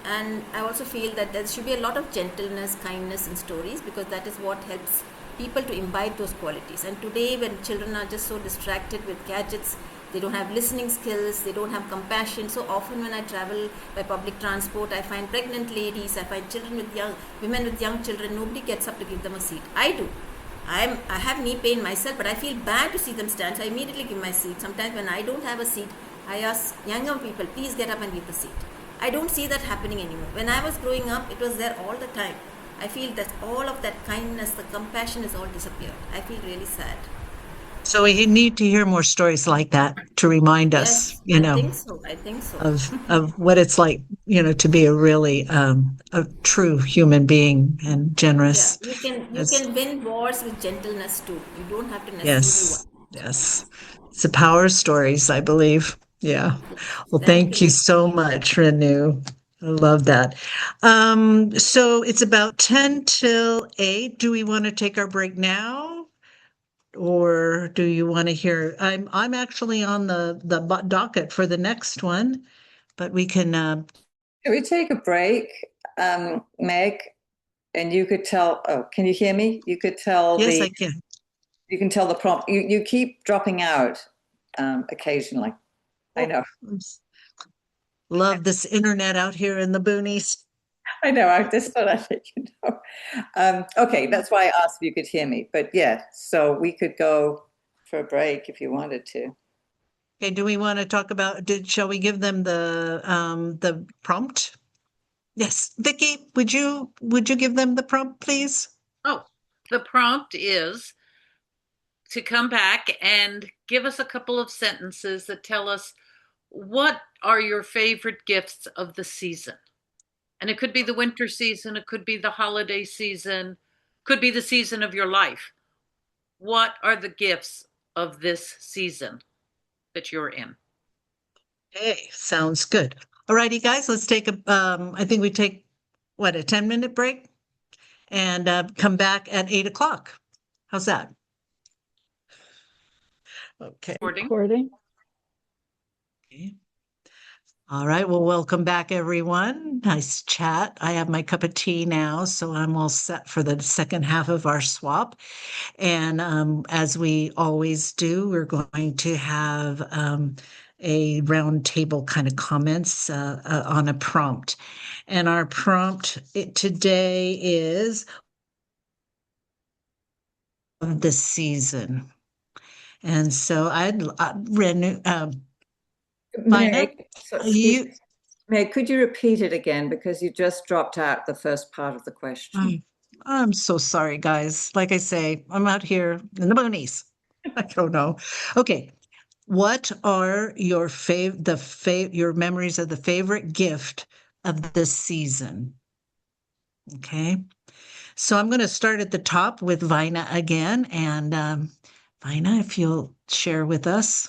And I also feel that there should be a lot of gentleness, kindness in stories, because that is what helps people to imbibe those qualities. And today, when children are just so distracted with gadgets, they don't have listening skills, they don't have compassion. So often when I travel by public transport, I find pregnant ladies, I find women with young children. Nobody gets up to give them a seat. I do. I have knee pain myself, but I feel bad to see them stand, so I immediately give my seat. Sometimes when I don't have a seat, I ask younger people, please get up and give the seat. I don't see that happening anymore. When I was growing up, it was there all the time. I feel that all of that kindness, the compassion has all disappeared. I feel really sad. So we need to hear more stories like that to remind us, Yes, I think so. I think so. of what it's like, to be a true human being and generous. Yeah, you As, can win wars with gentleness too. You don't have to necessarily yes, yes. It's the power of stories, I believe. Yeah. Well, Thank thank you you. so much, Renew. I love that. So it's about 10 till 8. Do we want to take our break now? Or do you want to hear? I'm actually on the docket for the next one, but we can. Can we take a break, Meg? And you could tell. Oh, can you hear me? You could tell Yes, I can. You can tell the prompt. You keep dropping out occasionally. I know. Love this internet out here in the boonies. I know. I just thought I'd let you know. Okay, that's why I asked if you could hear me. But yeah, so we could go for a break if you wanted to. Okay, do we want to talk about, shall we give them the prompt? Yes, Vicky, would you give them the prompt, please? Oh, the prompt is to come back and give us a couple of sentences that tell us what are your favorite gifts of the season. And it could be the winter season, it could be the holiday season, could be the season of your life. What are the gifts of this season that you're in? Hey, sounds good. All righty, guys, let's take I think we take, what, a 10-minute break and come back at 8 o'clock. How's that? Okay. Recording. Okay. All right. Well, welcome back, everyone. Nice chat. I have my cup of tea now, so I'm all set for the second half of our swap. And as we always do, we're going to have a round table kind of comments on a prompt. And our prompt today is of the season. And so Mary, so, you. Mary, could you repeat it again? Because you just dropped out the first part of the question. I'm so sorry, guys. Like I say, I'm out here in the boonies. I don't know. Okay. What are your your memories of the favorite gift of this season? Okay. So I'm going to start at the top with Vina again. And Vina, if you'll share with us.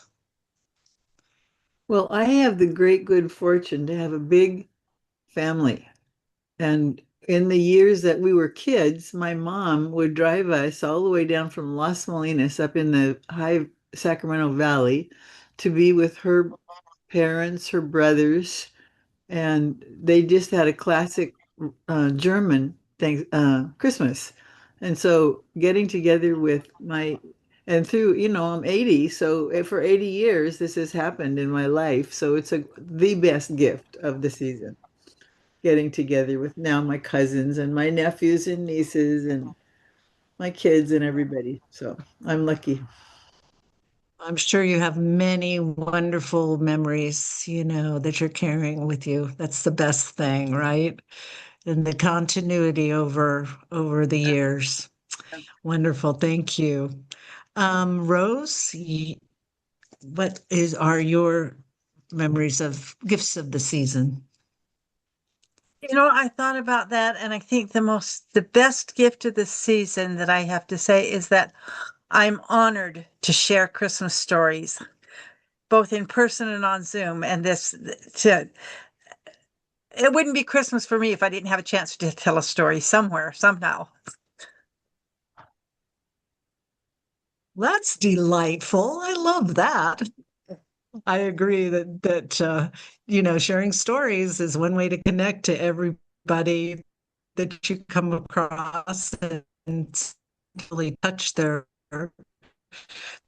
Well, I have the great good fortune to have a big family. And in the years that we were kids, my mom would drive us all the way down from Las Molinas up in the high Sacramento Valley to be with her parents, her brothers, and they just had a classic German Christmas. And so getting together with and through, I'm 80, so for 80 years, this has happened in my life. So it's the best gift of the season, getting together with now my cousins and my nephews and nieces and my kids and everybody. So I'm lucky. I'm sure you have many wonderful memories, that you're carrying with you. That's the best thing, right? And the continuity over the years. Wonderful. Thank you. Rose, what are your memories of gifts of the season? I thought about that, and I think the best gift of the season that I have to say is that I'm honored to share Christmas stories, both in person and on Zoom. And it wouldn't be Christmas for me if I didn't have a chance to tell a story somewhere, somehow. That's delightful. I love that. I agree that sharing stories is one way to connect to everybody that you come across and really touch their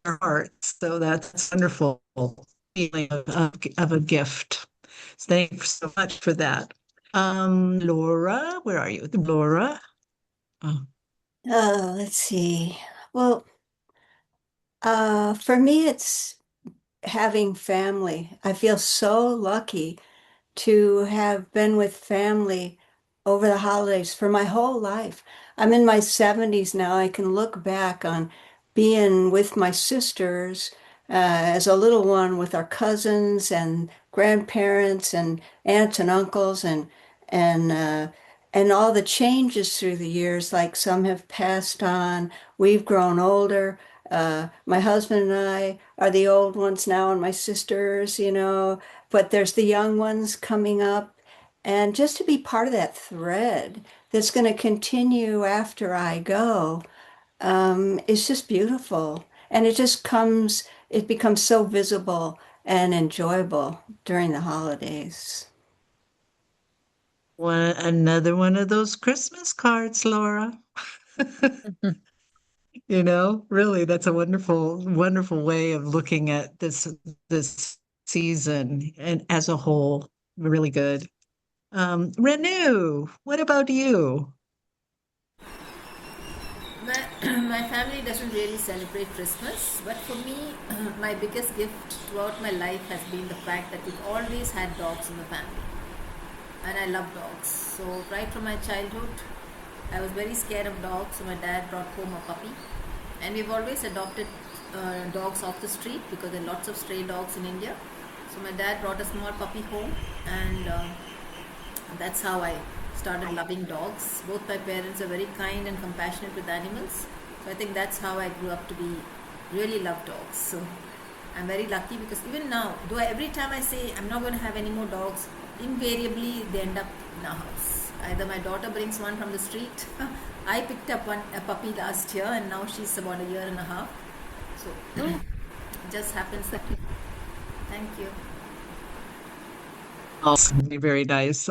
hearts. So that's wonderful feeling of a gift. So thank you so much for that. Laura, where are you? Laura? Oh. Let's see. Well, for me, it's having family. I feel so lucky to have been with family over the holidays for my whole life. I'm in my 70s now. I can look back on being with my sisters as a little one with our cousins and grandparents and aunts and uncles and and all the changes through the years. Like some have passed on. We've grown older. My husband and I are the old ones now, and my sisters, but there's the young ones coming up. And just to be part of that thread that's going to continue after I go, is just beautiful. And it becomes so visible and enjoyable during the holidays. Another one of those Christmas cards, Laura. Really, that's a wonderful, wonderful way of looking at this season and as a whole. Really good. Renew, what about you? My family doesn't really celebrate Christmas, but for me, my biggest gift throughout my life has been the fact that we've always had dogs in the family. And I love dogs. So right from my childhood, I was very scared of dogs, so my dad brought home a puppy. And we've always adopted dogs off the street because there are lots of stray dogs in India. So my dad brought a small puppy home, and And that's how I started loving dogs. Both my parents are very kind and compassionate with animals. So I think that's how I grew up to be really love dogs. So I'm very lucky because even now, though every time I say I'm not going to have any more dogs, invariably they end up in our house. Either my daughter brings one from the street. I picked up a puppy last year, and now she's about a year and a half. So it just happens that way. Thank you. Also, very nice.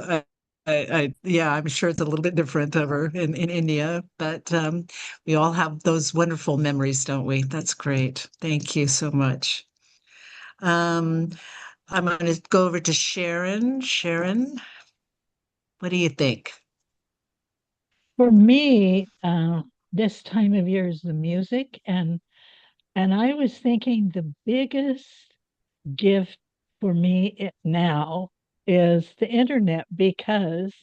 Yeah, I'm sure it's a little bit different over in India, but we all have those wonderful memories, don't we? That's great. Thank you so much. Um, I'm going to go over to Sharon. Sharon, what do you think? For me, this time of year is the music, and I was thinking the biggest gift for me now is the internet because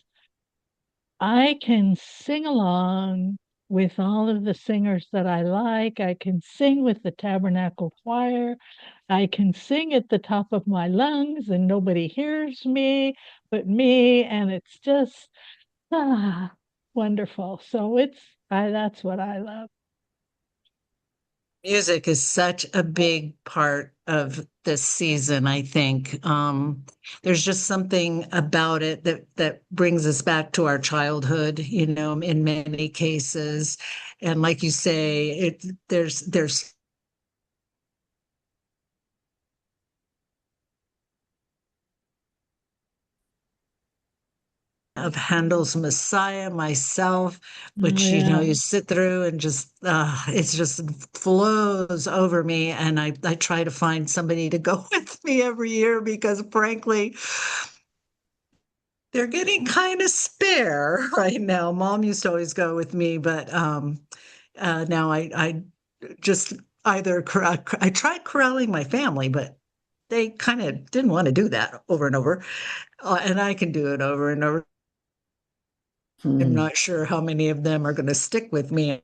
I can sing along with all of the singers that I like. I can sing with the Tabernacle Choir. I can sing at the top of my lungs, and nobody hears me but me, and it's just wonderful. So that's what I love. Music is such a big part of this season, I think. There's just something about it that brings us back to our childhood, in many cases. And like you say, there's of Handel's Messiah myself, which you sit through and just it just flows over me. And I try to find somebody to go with me every year because frankly, they're getting kind of spare right now. Mom used to always go with me, but now I just I tried corralling my family, but they kind of didn't want to do that over and over. And I can do it over and over. I'm not sure how many of them are going to stick with me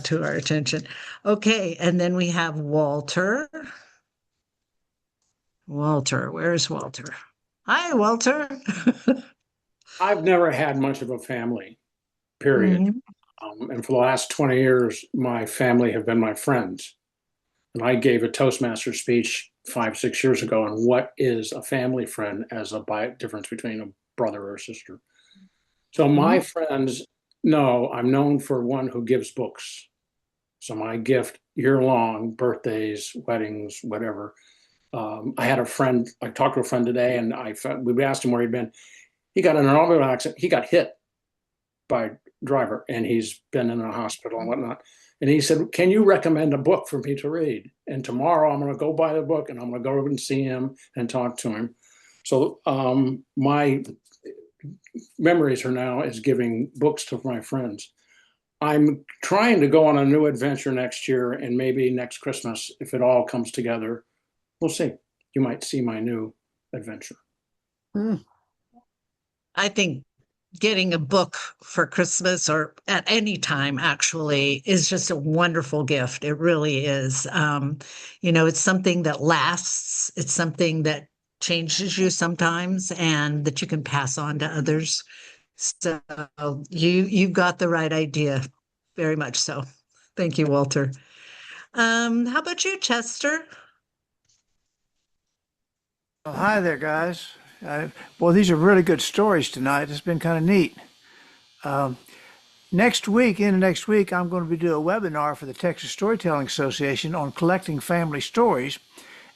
to our attention. Okay, and then we have Walter. Walter, where's Walter? Hi, Walter. I've never had much of a family, period. Mhm. And for the last 20 years, my family have been my friends. And I gave a Toastmaster speech 5, 6 years ago on what is a family friend as a difference between a brother or sister. So my friends know I'm known for one who gives books. So my gift year long, birthdays, weddings, whatever. I had a friend, I talked to a friend today and we asked him where he'd been. He got in an automobile accident. He got hit by a driver and he's been in a hospital and whatnot. And he said, can you recommend a book for me to read? And tomorrow I'm going to go buy the book and I'm going to go over and see him and talk to him. So my memories are now is giving books to my friends. I'm trying to go on a new adventure next year and maybe next Christmas, if it all comes together, we'll see. You might see my new adventure. I think getting a book for Christmas or at any time actually is just a wonderful gift. It really is. It's something that lasts. It's something that changes you sometimes and that you can pass on to others. So you've got the right idea. Very much so. Thank you, Walter. How about you, Chester? Well, hi there, guys. Boy, these are really good stories tonight. It's been kind of neat. Next week, I'm going to be doing a webinar for the Texas Storytelling Association on collecting family stories.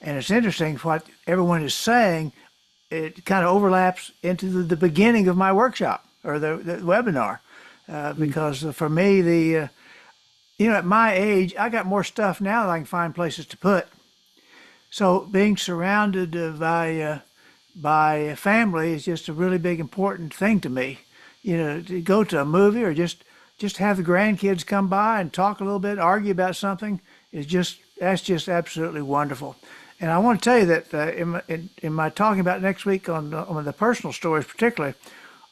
And it's interesting what everyone is saying. It kind of overlaps into the beginning of my workshop or the webinar. Because for me, at my age, I got more stuff now that I can find places to put. So being surrounded by family is just a really big important thing to me. To go to a movie or just have the grandkids come by and talk a little bit, argue about something that's just absolutely wonderful. And I want to tell you that in my talking about next week on the personal stories particularly,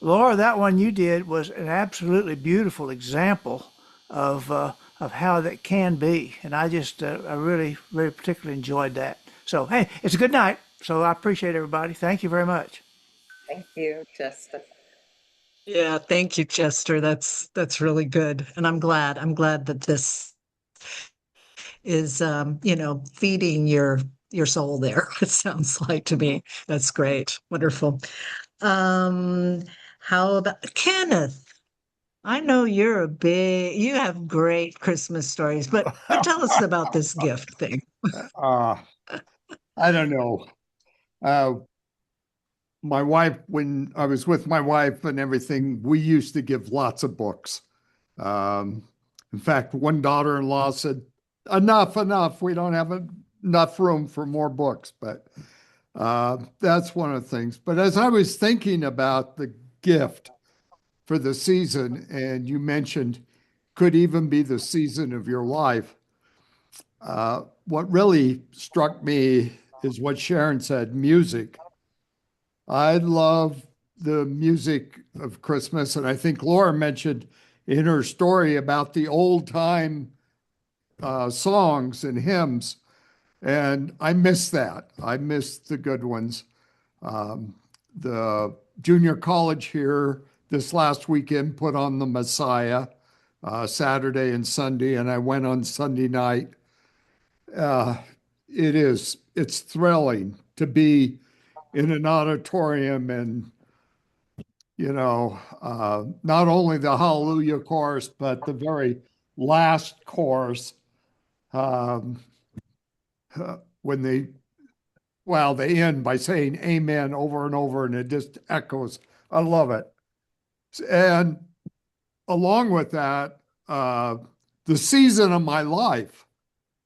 Laura, that one you did was an absolutely beautiful example of of how that can be. And I just, I really, really particularly enjoyed that. So, hey, it's a good night. So I appreciate everybody. Thank you very much. Thank you, Jessica. Yeah, thank you, Chester. That's really good. And I'm glad that this is feeding your soul there. It sounds like to me. That's great. Wonderful. Um, how about Kenneth? I know you have great Christmas stories, but tell us about this gift thing. Uh, I don't know. Uh, my wife, when I was with my wife and everything, we used to give lots of books. Um, in fact, one daughter-in-law said, enough, enough. We don't have enough room for more books. But that's one of the things. But as I was thinking about the gift for the season, and you mentioned could even be the season of your life, what really struck me is what Sharon said, music. I love the music of Christmas. And I think Laura mentioned in her story about the old time songs and hymns. And I miss that. I miss the good ones. Um, the junior college here this last weekend put on the Messiah Saturday and Sunday, and I went on Sunday night. Uh, it's thrilling to be in an auditorium and, not only the Hallelujah chorus, but the very last chorus, um, when they end by saying amen over and over, and it just echoes. I love it. And along with that, the season of my life,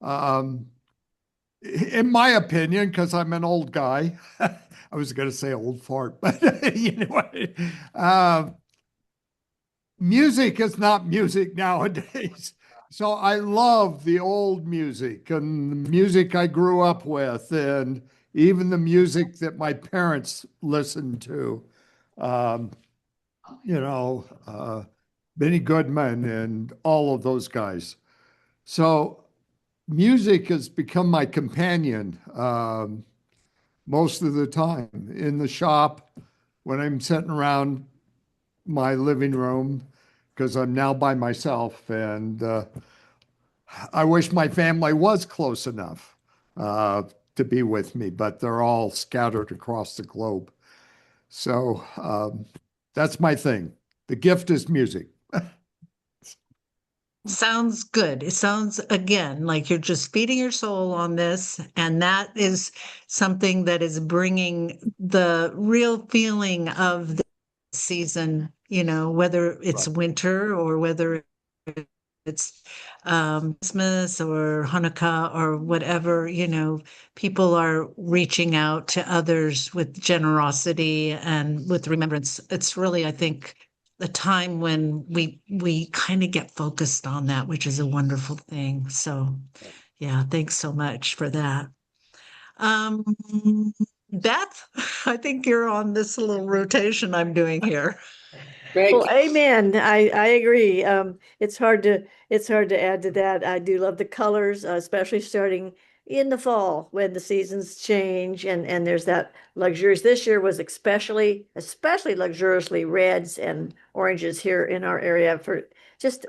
um, in my opinion, because I'm an old guy, I was going to say old fart, but anyway, music is not music nowadays. So I love the old music and the music I grew up with, and even the music that my parents listened to. Um, Benny Goodman and all of those guys. So music has become my companion most of the time in the shop when I'm sitting around my living room because I'm now by myself. And I wish my family was close enough to be with me, but they're all scattered across the globe. So that's my thing. The gift is music. Sounds good. It sounds again like you're just feeding your soul on this, and that is something that is bringing the real feeling of the season, whether it's Right. winter or whether it's Christmas or Hanukkah or whatever, people are reaching out to others with generosity and with remembrance. It's really, I think, a time when we kind of get focused on that, which is a wonderful thing. So, yeah, thanks so much for that. Um, Beth, I think you're on this little rotation I'm doing here. Greg. Well, amen. I agree. It's hard to add to that. I do love the colors, especially starting in the fall when the seasons change and there's that luxurious. This year was especially luxuriously reds and oranges here in our area for just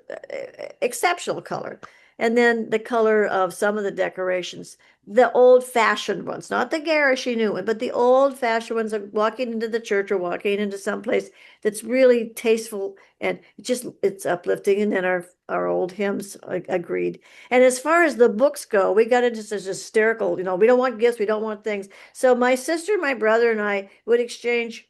exceptional color. And then the color of some of the decorations, the old-fashioned ones, not the garishly new one, but the old-fashioned ones of walking into the church or walking into someplace that's really tasteful and it's uplifting. And then our old hymns, agreed. And as far as the books go, we got into such hysterical, we don't want gifts, we don't want things. So my sister, my brother, and I would exchange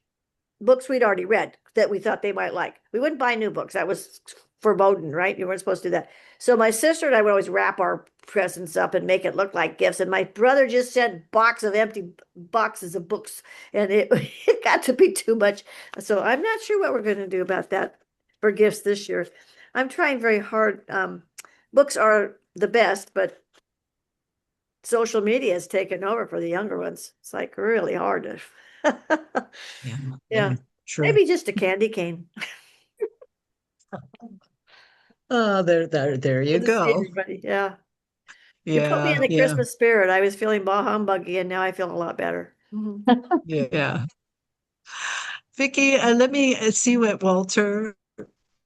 books we'd already read that we thought they might like. We wouldn't buy new books. That was verboten, right? You weren't supposed to do that. So my sister and I would always wrap our presents up and make it look like gifts. And my brother just sent empty boxes of books, and it, it got to be too much. So I'm not sure what we're going to do about that for gifts this year. I'm trying very hard. Books are the best, but social media has taken over for the younger ones. It's like really hard to. Yeah. True. Maybe just a candy cane. Oh, there you Good to see go. everybody. Yeah. You put me in Yeah, the yeah, Christmas spirit. I was feeling bah humbuggy, and now I feel a lot better. Mhm. yeah. Vicky, let me see what Walter,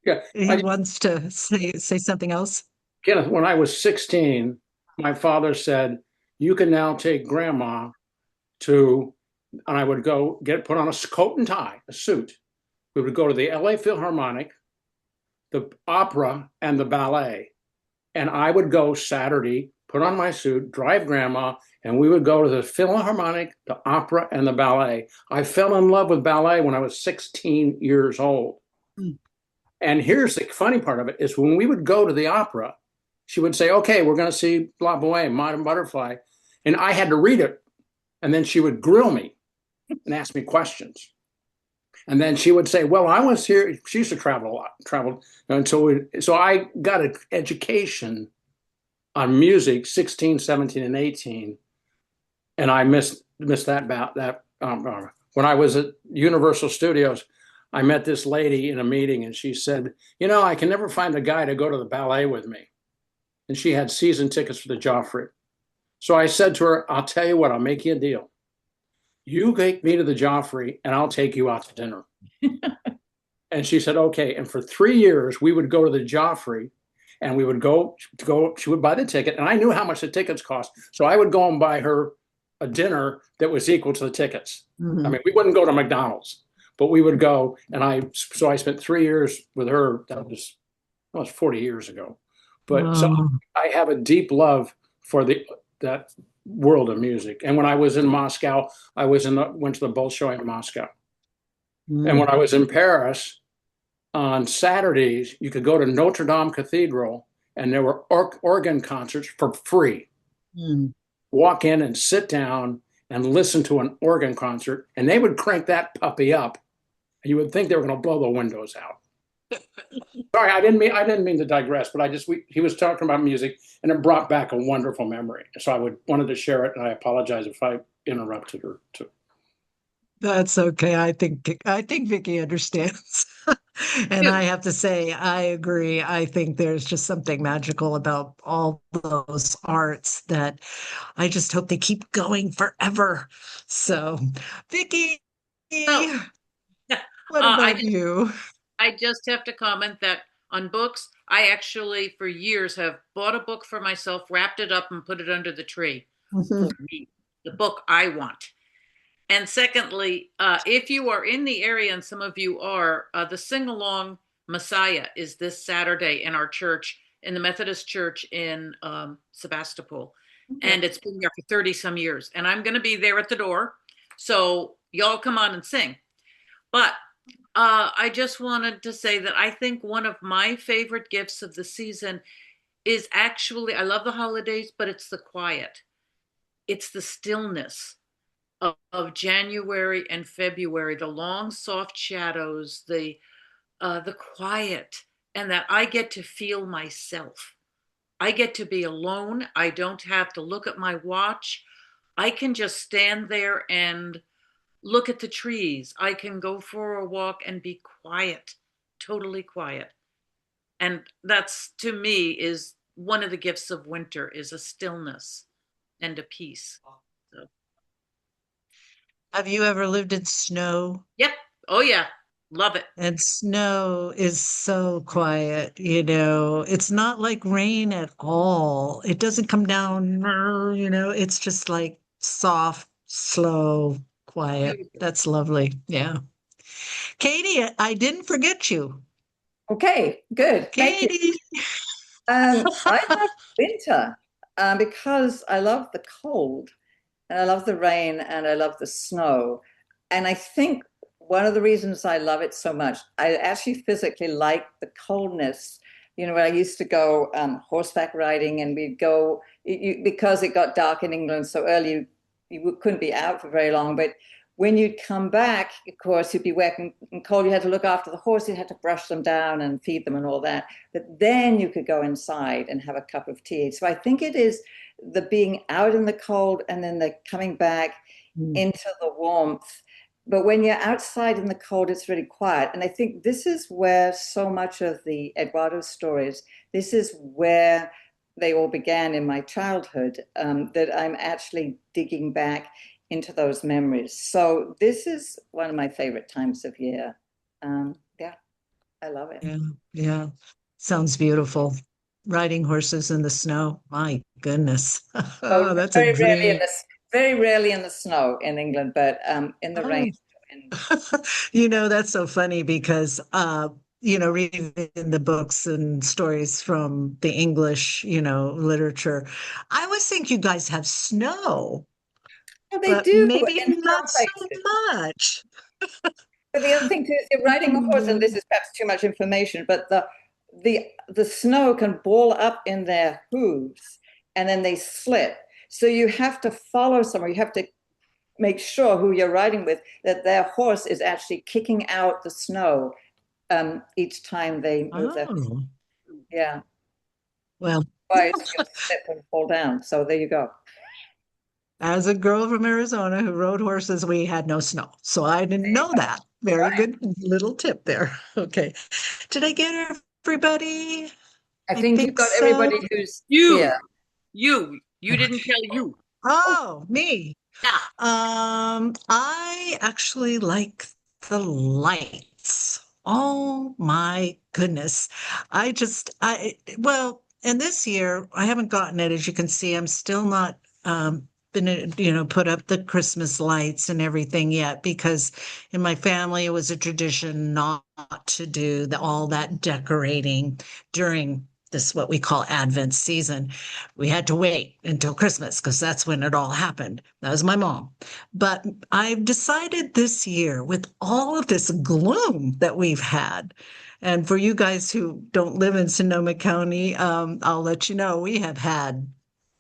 Yeah, he wants to say something else. Kenneth, when I was 16, my father said, "You can now take grandma to," and I would go get put on a coat and tie, a suit. We would go to the LA Philharmonic, the opera, and the ballet. And I would go Saturday, put on my suit, drive grandma, and we would go to the Philharmonic, the opera, and the ballet. I fell in love with ballet when I was 16 years old. Mm. And here's the funny part of it is when we would go to the opera, she would say, "Okay, we're going to see Blah Boheme, Modern Butterfly." And I had to read it. And then she would grill me and ask me questions. And then she would say, "Well, I was here." She used to travel a lot, traveled. And so I got an education on music 16, 17, and 18. And I missed that about that. When I was at Universal Studios, I met this lady in a meeting and she said, "I can never find a guy to go to the ballet with me." And she had season tickets for the Joffrey. So I said to her, "I'll tell you what, I'll make you a deal. You take me to the Joffrey and I'll take you out to dinner." And she said, "Okay." And for 3 years, we would go to the Joffrey and we would go, she would buy the ticket. And I knew how much the tickets cost. So I would go and buy her a dinner that was equal to the tickets. Mhm. I mean, we wouldn't go to McDonald's, but we would go. And so I spent 3 years with her. That was 40 years ago. But so Wow. I have a deep love for that world of music. And when I was in Moscow, went to the Bolshoi in Moscow. And when I was in Paris, on Saturdays, you could go to Notre Dame Cathedral and there were organ concerts for free. Mm. Walk in and sit down and listen to an organ concert, and they would crank that puppy up. And you would think they were going to blow the windows out. Sorry, I didn't mean to digress, but he was talking about music, and it brought back a wonderful memory. So I wanted to share it, and I apologize if I interrupted her too. That's okay. I think Vicky understands. And I have to say, I agree. I think there's just something magical about all those arts that I just hope they keep going forever. So, Vicky, So, what I about you? I just have to comment that on books, I actually for years have bought a book for myself, wrapped it up, and put it under the tree for me, the book I want. And secondly, if you are in the area, and some of you are, the Sing Along Messiah is this Saturday in our church, in the Methodist Church in Sebastopol. And it's been there for 30 some years. And I'm going to be there at the door. So y'all come on and sing. But I just wanted to say that I think one of my favorite gifts of the season is actually, I love the holidays, but it's the quiet. It's the stillness of January and February, the long, soft shadows, the quiet, and that I get to feel myself. I get to be alone. I don't have to look at my watch. I can just stand there and look at the trees. I can go for a walk and be quiet, totally quiet. And that's, to me, is one of the gifts of winter, is a stillness and a peace. So, Have you ever lived in snow? yep. Oh yeah. Love it. And snow is so quiet, it's not like rain at all. It doesn't come down, it's just like soft, slow, quiet. Beautiful. That's lovely. Yeah. Katie, I didn't forget you. Okay, good. Thank you. Katie. I love winter because I love the cold and I love the rain and I love the snow. And I think one of the reasons I love it so much, I actually physically like the coldness. When I used to go horseback riding and we'd go, because it got dark in England so early, you couldn't be out for very long. But when you'd come back, of course, you'd be wet and cold. You had to look after the horse. You had to brush them down and feed them and all that. But then you could go inside and have a cup of tea. So I think it is the being out in the cold and then the coming back into the warmth. but when you're outside in the cold, it's really quiet. And I think this is where so much of the Eduardo stories, this is where they all began in my childhood, that I'm actually digging back into those memories. So this is one of my favorite times of year. Yeah, I love it. Yeah, yeah. Sounds beautiful. Riding horses in the snow. My goodness. Oh, Oh, that's a dream. very rarely in the snow in England, but in the rain. Oh, that's so funny because reading the books and stories from the English, literature, I always think you guys have snow, Well, they but do maybe in not some so places. much. But the other thing too is you're riding a horse, and this is perhaps too much information, but the snow can ball up in their hooves and then they slip. So you have to follow somewhere. You have to make sure who you're riding with that their horse is actually kicking out the snow each time they move their. Oh, Yeah. well, Otherwise you'll slip and fall down. So there you go. as a girl from Arizona who rode horses, we had no snow. So I didn't know that. Very Right. good little tip there. Okay. Did I get everybody? I I think you've think got so. everybody who's You, here. you didn't tell you. Oh, me. Yeah. I actually like the lights. Oh my goodness. Well, and this year I haven't gotten it. As you can see, I'm still not been, put up the Christmas lights and everything yet because in my family it was a tradition not to do all that decorating during this what we call Advent season. We had to wait until Christmas because that's when it all happened. That was my mom. But I've decided this year, with all of this gloom that we've had, and for you guys who don't live in Sonoma County, I'll let you know we have had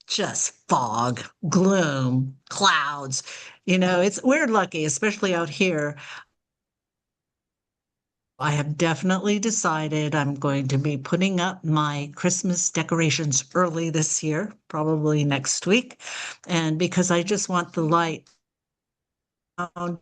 just fog, gloom, clouds. We're lucky, especially out here. I have definitely decided I'm going to be putting up my Christmas decorations early this year, probably next week. And because I just want the light on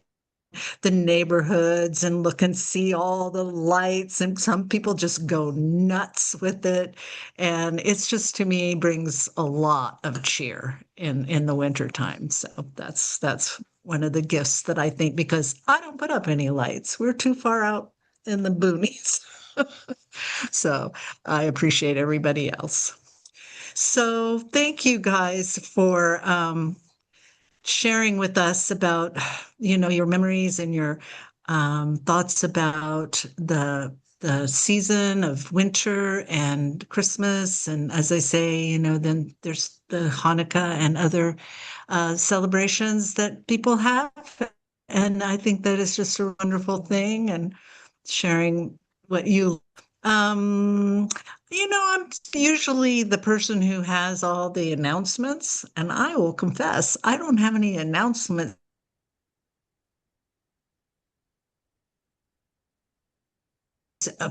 the neighborhoods and look and see all the lights. And some people just go nuts with it. And it's just to me brings a lot of cheer in the winter time. So that's one of the gifts that I think because I don't put up any lights. We're too far out in the boonies. So I appreciate everybody else. So thank you guys for sharing with us about, your memories and your thoughts about the season of winter and Christmas. And as I say, then there's the Hanukkah and other celebrations that people have. And I think that is just a wonderful thing and sharing what you I'm usually the person who has all the announcements, and I will confess, I don't have any announcements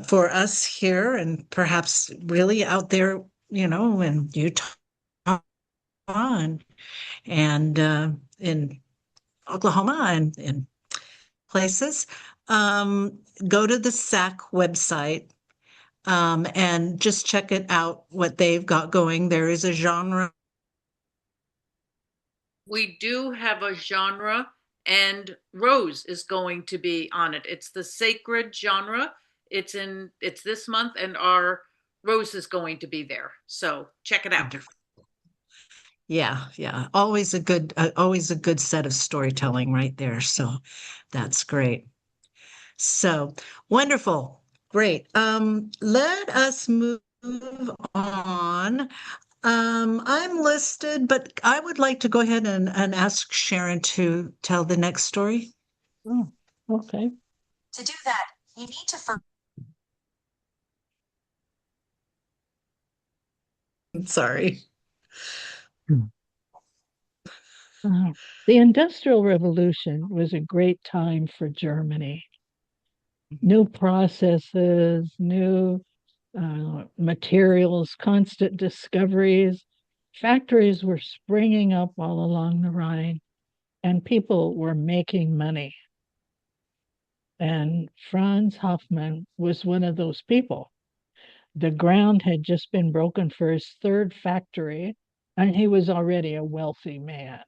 for us here and perhaps really out there, in Utah and in Oklahoma and in places. Go to the SAC website and just check it out, what they've got going. There is a genre. We do have a genre, and Rose is going to be on it. It's the sacred genre. It's this month, and our Rose is going to be there. So check it out. Yeah, yeah. Always a good set of storytelling right there. So that's great. So wonderful. Great. Let us move on. I'm listed, but I would like to go ahead and ask Sharon to tell the next story. Oh, okay. To do that, you need to first. Sorry. The Industrial Revolution was a great time for Germany. New processes, new materials, constant discoveries. Factories were springing up all along the Rhine, and people were making money. And Franz Hoffmann was one of those people. The ground had just been broken for his third factory, and he was already a wealthy man.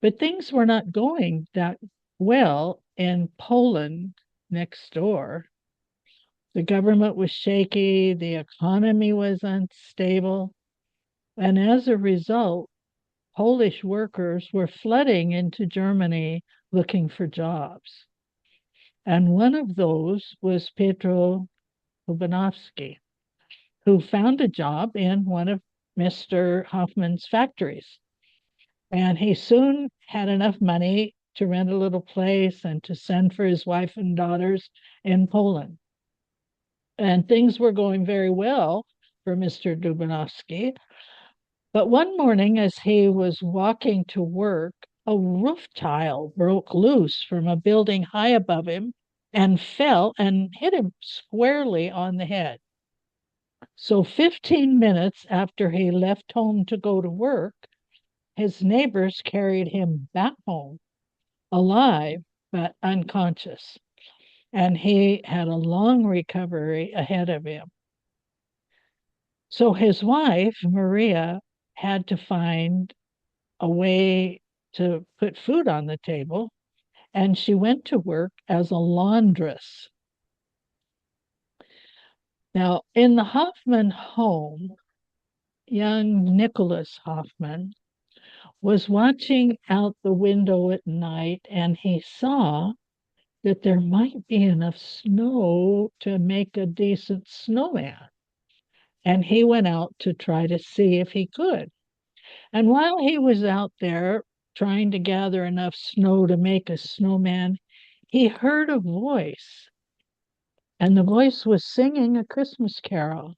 But things were not going that well in Poland next door. The government was shaky, the economy was unstable, and as a result, Polish workers were flooding into Germany looking for jobs. And one of those was Pedro Lubanovsky, who found a job in one of Mr. Hoffman's factories. And he soon had enough money to rent a little place and to send for his wife and daughters in Poland. And things were going very well for Mr. Dubanovsky. But one morning, as he was walking to work, a roof tile broke loose from a building high above him and fell and hit him squarely on the head. So 15 minutes after he left home to go to work, his neighbors carried him back home, alive but unconscious, and he had a long recovery ahead of him. So his wife, Maria, had to find a way to put food on the table, and she went to work as a laundress. Now, in the Hoffman home, young Nicholas Hoffman was watching out the window at night, and he saw that there might be enough snow to make a decent snowman. And he went out to try to see if he could. And while he was out there trying to gather enough snow to make a snowman, he heard a voice. And the voice was singing a Christmas carol.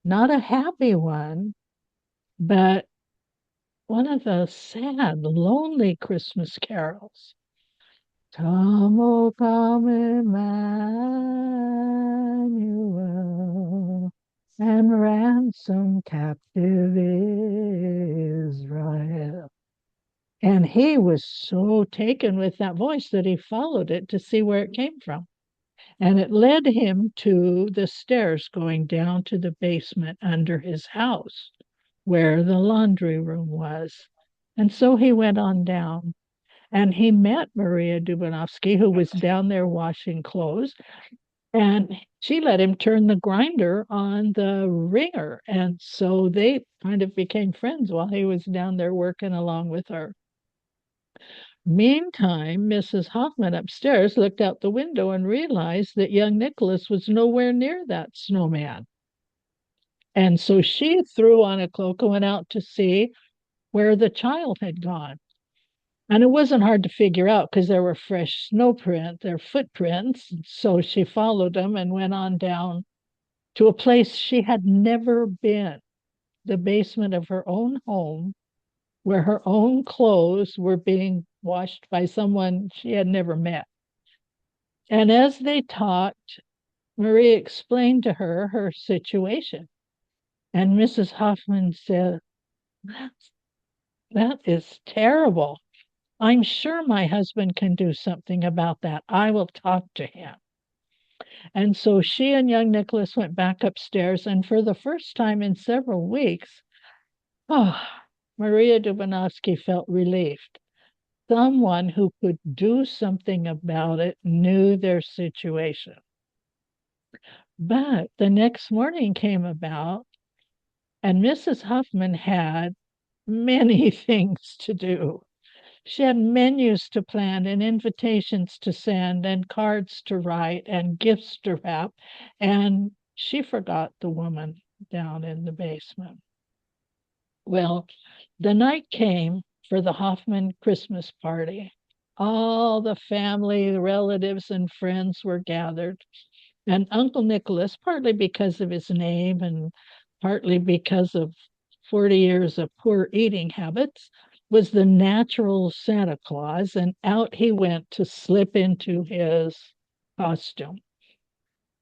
Not a happy one, but one of the sad, lonely Christmas carols. Come, O come, Emmanuel, and ransom captive Israel. And he was so taken with that voice that he followed it to see where it came from. And it led him to the stairs going down to the basement under his house, where the laundry room was. And so he went on down. And he met Maria Dubanovsky, who was down there washing clothes, and she let him turn the grinder on the wringer. And so they kind of became friends while he was down there working along with her. Meantime, Mrs. Hoffman upstairs looked out the window and realized that young Nicholas was nowhere near that snowman. And so she threw on a cloak and went out to see where the child had gone. And it wasn't hard to figure out because there were fresh their footprints. So she followed them and went on down to a place she had never been, the basement of her own home, where her own clothes were being washed by someone she had never met. And as they talked, Marie explained to her her situation. And Mrs. Hoffman said, that is terrible. I'm sure my husband can do something about that. I will talk to him. And so she and young Nicholas went back upstairs, and for the first time in several weeks, Maria Dubanovsky felt relieved. Someone who could do something about it knew their situation. But the next morning came about, and Mrs. Hoffman had many things to do. She had menus to plan and invitations to send and cards to write and gifts to wrap, and she forgot the woman down in the basement. Well, the night came for the Hoffman Christmas party. All the family, the relatives, and friends were gathered, and Uncle Nicholas, partly because of his name and partly because of 40 years of poor eating habits, was the natural Santa Claus, and out he went to slip into his costume.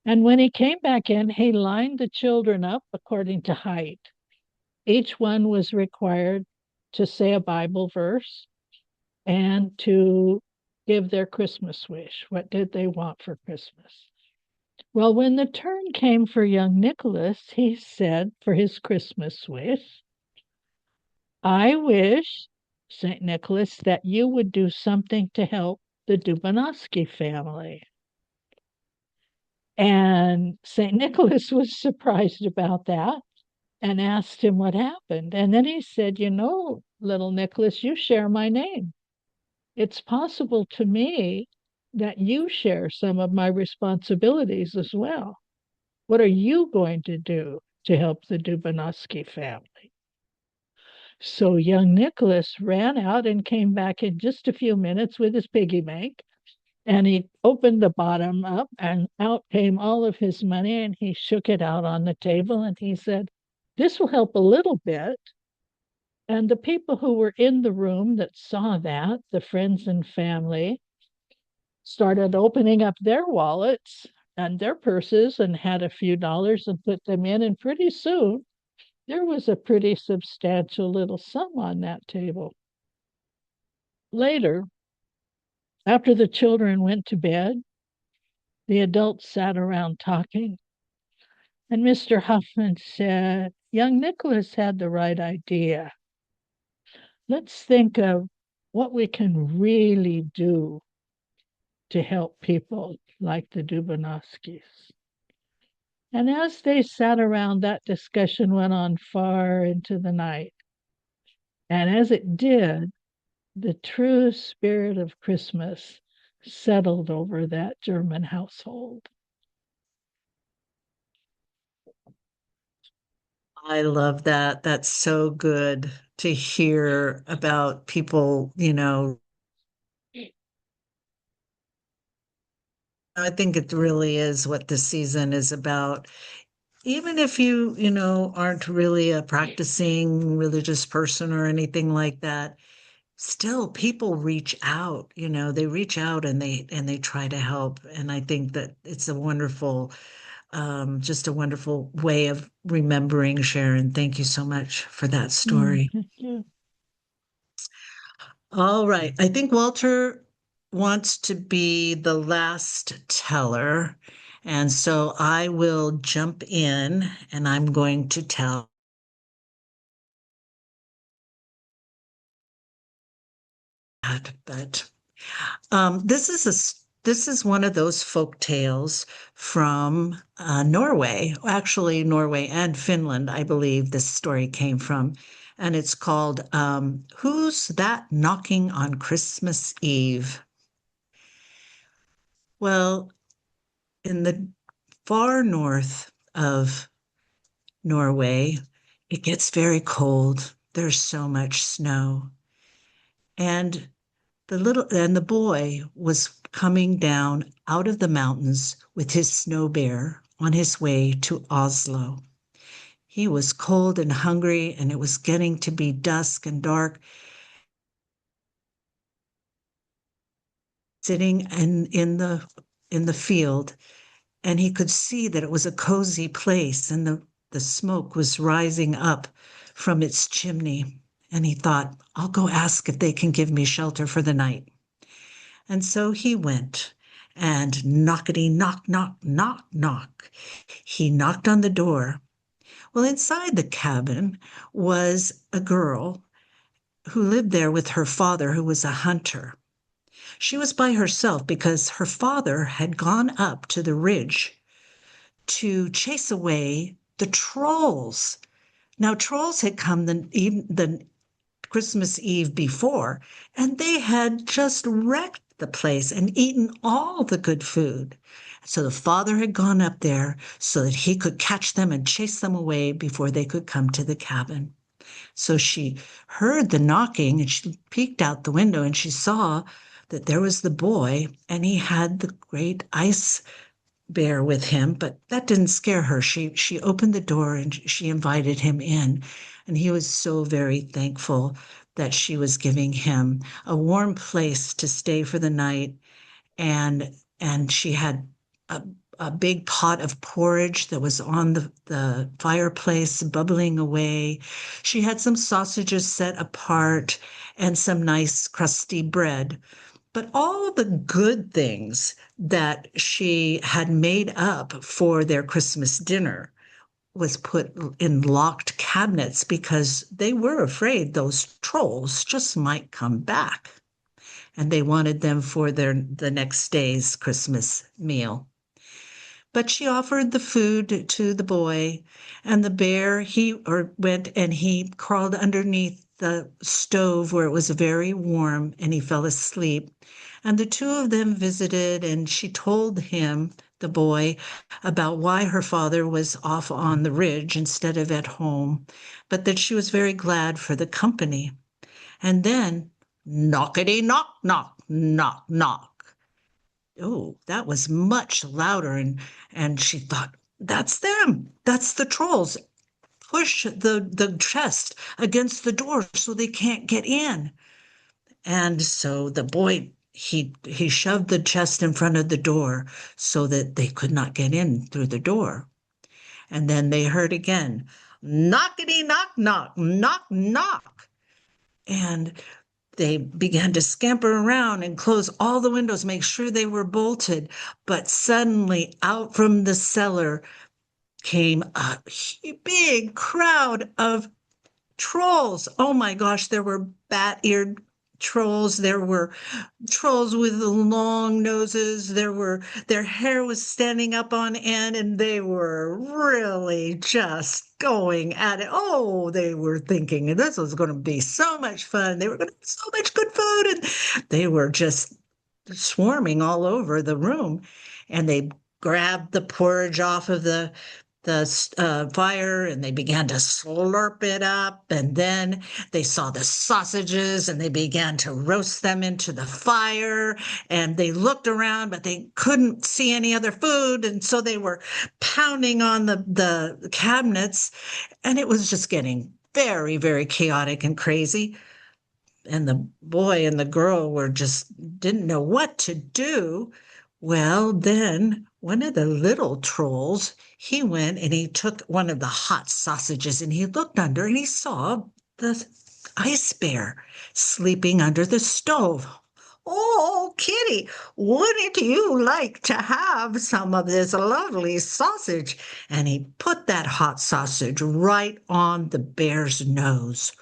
And when he came back in, he lined the children up according to height. Each one was required to say a Bible verse and to give their Christmas wish. What did they want for Christmas? Well, when the turn came for young Nicholas, he said for his Christmas wish, I wish, St. Nicholas, that you would do something to help the Dubanovsky family. And St. Nicholas was surprised about that and asked him what happened. And then he said, you know, little Nicholas, you share my name. It's possible to me that you share some of my responsibilities as well. What are you going to do to help the Dubanovsky family? So young Nicholas ran out and came back in just a few minutes with his piggy bank. And he opened the bottom up, and out came all of his money, and he shook it out on the table, and he said, this will help a little bit. And the people who were in the room that saw that, the friends and family, started opening up their wallets and their purses and had a few dollars and put them in. And pretty soon, there was a pretty substantial little sum on that table. Later, after the children went to bed, the adults sat around talking, and Mr. Huffman said, young Nicholas had the right idea. Let's think of what we can really do to help people like the Dubanovskys. And as they sat around, that discussion went on far into the night. And as it did, the true spirit of Christmas settled over that German household. I love that. That's so good to hear about people, you know. I think it really is what the season is about. Even if you know, aren't really a practicing religious person or anything like that, still people reach out, you know, they reach out and they try to help. And I think that it's a wonderful, just a wonderful way of remembering, Sharon. Thank you so much for that story. Thank you. All right. I think Walter wants to be the last teller. And so I will jump in and I'm going to tell that. But this is one of those folk tales from Norway. Actually, Norway and Finland, I believe this story came from. And it's called Who's That Knocking on Christmas Eve? Well, in the far north of Norway, it gets very cold. There's so much snow. And the boy was coming down out of the mountains with his snow bear on his way to Oslo. He was cold and hungry, and it was getting to be dusk and dark. Sitting in the field, and he could see that it was a cozy place, and the smoke was rising up from its chimney. And he thought, I'll go ask if they can give me shelter for the night. And so he went, and knockety knock, knock, knock, knock. He knocked on the door. Well, inside the cabin was a girl who lived there with her father, who was a hunter. She was by herself because her father had gone up to the ridge to chase away the trolls. Now, trolls had come the Christmas Eve before, and they had just wrecked the place and eaten all the good food. So the father had gone up there so that he could catch them and chase them away before they could come to the cabin. So she heard the knocking and she peeked out the window and she saw that there was the boy and he had the great ice bear with him, but that didn't scare her. She opened the door and she invited him in, and he was so very thankful that she was giving him a warm place to stay for the night, and she had a big pot of porridge that was on the fireplace bubbling away. She had some sausages set apart and some nice crusty bread. But all the good things that she had made up for their Christmas dinner was put in locked cabinets because they were afraid those trolls just might come back. And they wanted them for the next day's Christmas meal. But she offered the food to the boy, and the bear went and he crawled underneath the stove where it was very warm, and he fell asleep. And the two of them visited, and she told him, the boy, about why her father was off on the ridge instead of at home, but that she was very glad for the company. And then, knockety knock, knock, knock, knock. Oh, that was much louder, and she thought, that's them. That's the trolls. Push the chest against the door so they can't get in. And so the boy he shoved the chest in front of the door so that they could not get in through the door. And then they heard again, knockety knock knock, knock knock. And they began to scamper around and close all the windows, make sure they were bolted. But suddenly, out from the cellar came a big crowd of trolls. Oh my gosh, there were bat-eared trolls. There were trolls with long noses. Their hair was standing up on end, and they were really just going at it. Oh, they were thinking this was going to be so much fun. They were going to have so much good food, and they were just swarming all over the room. And they grabbed the porridge off of the fire, and they began to slurp it up. And then they saw the sausages, and they began to roast them into the fire. And they looked around, but they couldn't see any other food. And so they were pounding on the cabinets, and it was just getting very, very chaotic and crazy. And the boy and the girl didn't know what to do. Well, then one of the little trolls, he went and he took one of the hot sausages, and he looked under, and he saw the ice bear sleeping under the stove. Oh, Kitty, wouldn't you like to have some of this lovely sausage? And he put that hot sausage right on the bear's nose.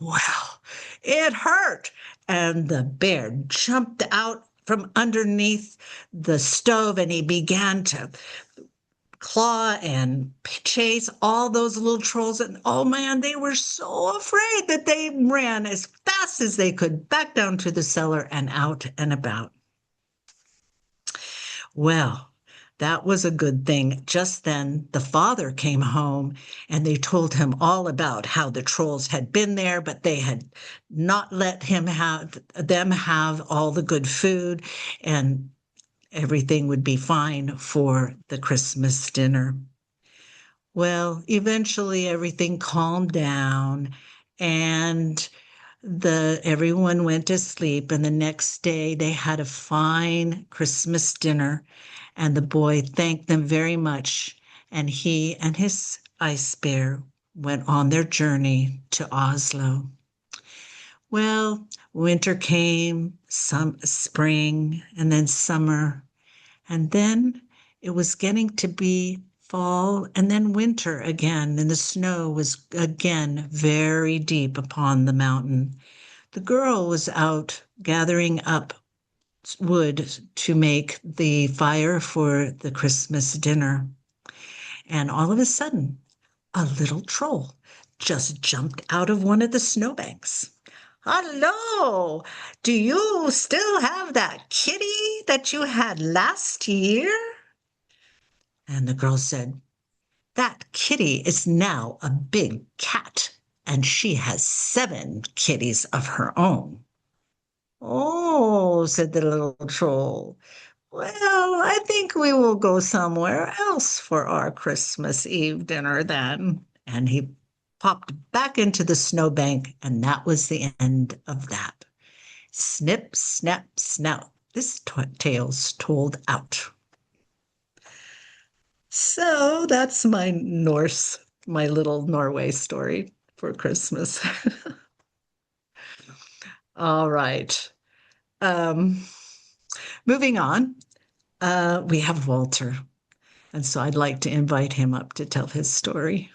Well, it hurt, and the bear jumped out from underneath the stove, and he began to claw and chase all those little trolls. And oh man, they were so afraid that they ran as fast as they could back down to the cellar and out and about. Well, that was a good thing. Just then, the father came home, and they told him all about how the trolls had been there, but they had not let them have all the good food, and everything would be fine for the Christmas dinner. Well, eventually everything calmed down, and everyone went to sleep, and the next day they had a fine Christmas dinner, and the boy thanked them very much, and he and his ice bear went on their journey to Oslo. Well, winter came, some spring, and then summer, and then it was getting to be fall and then winter again, and the snow was again very deep upon the mountain. The girl was out gathering up wood to make the fire for the Christmas dinner. And all of a sudden, a little troll just jumped out of one of the snowbanks. Hello, do you still have that kitty that you had last year? And the girl said, that kitty is now a big cat, and she has 7 kitties of her own. Oh, said the little troll. Well, I think we will go somewhere else for our Christmas Eve dinner then. And he popped back into the snowbank, and that was the end of that. Snip, snap, snout. This tale's told out. So that's my little Norway story for Christmas. All right. Um, moving on, we have Walter. And so I'd like to invite him up to tell his story.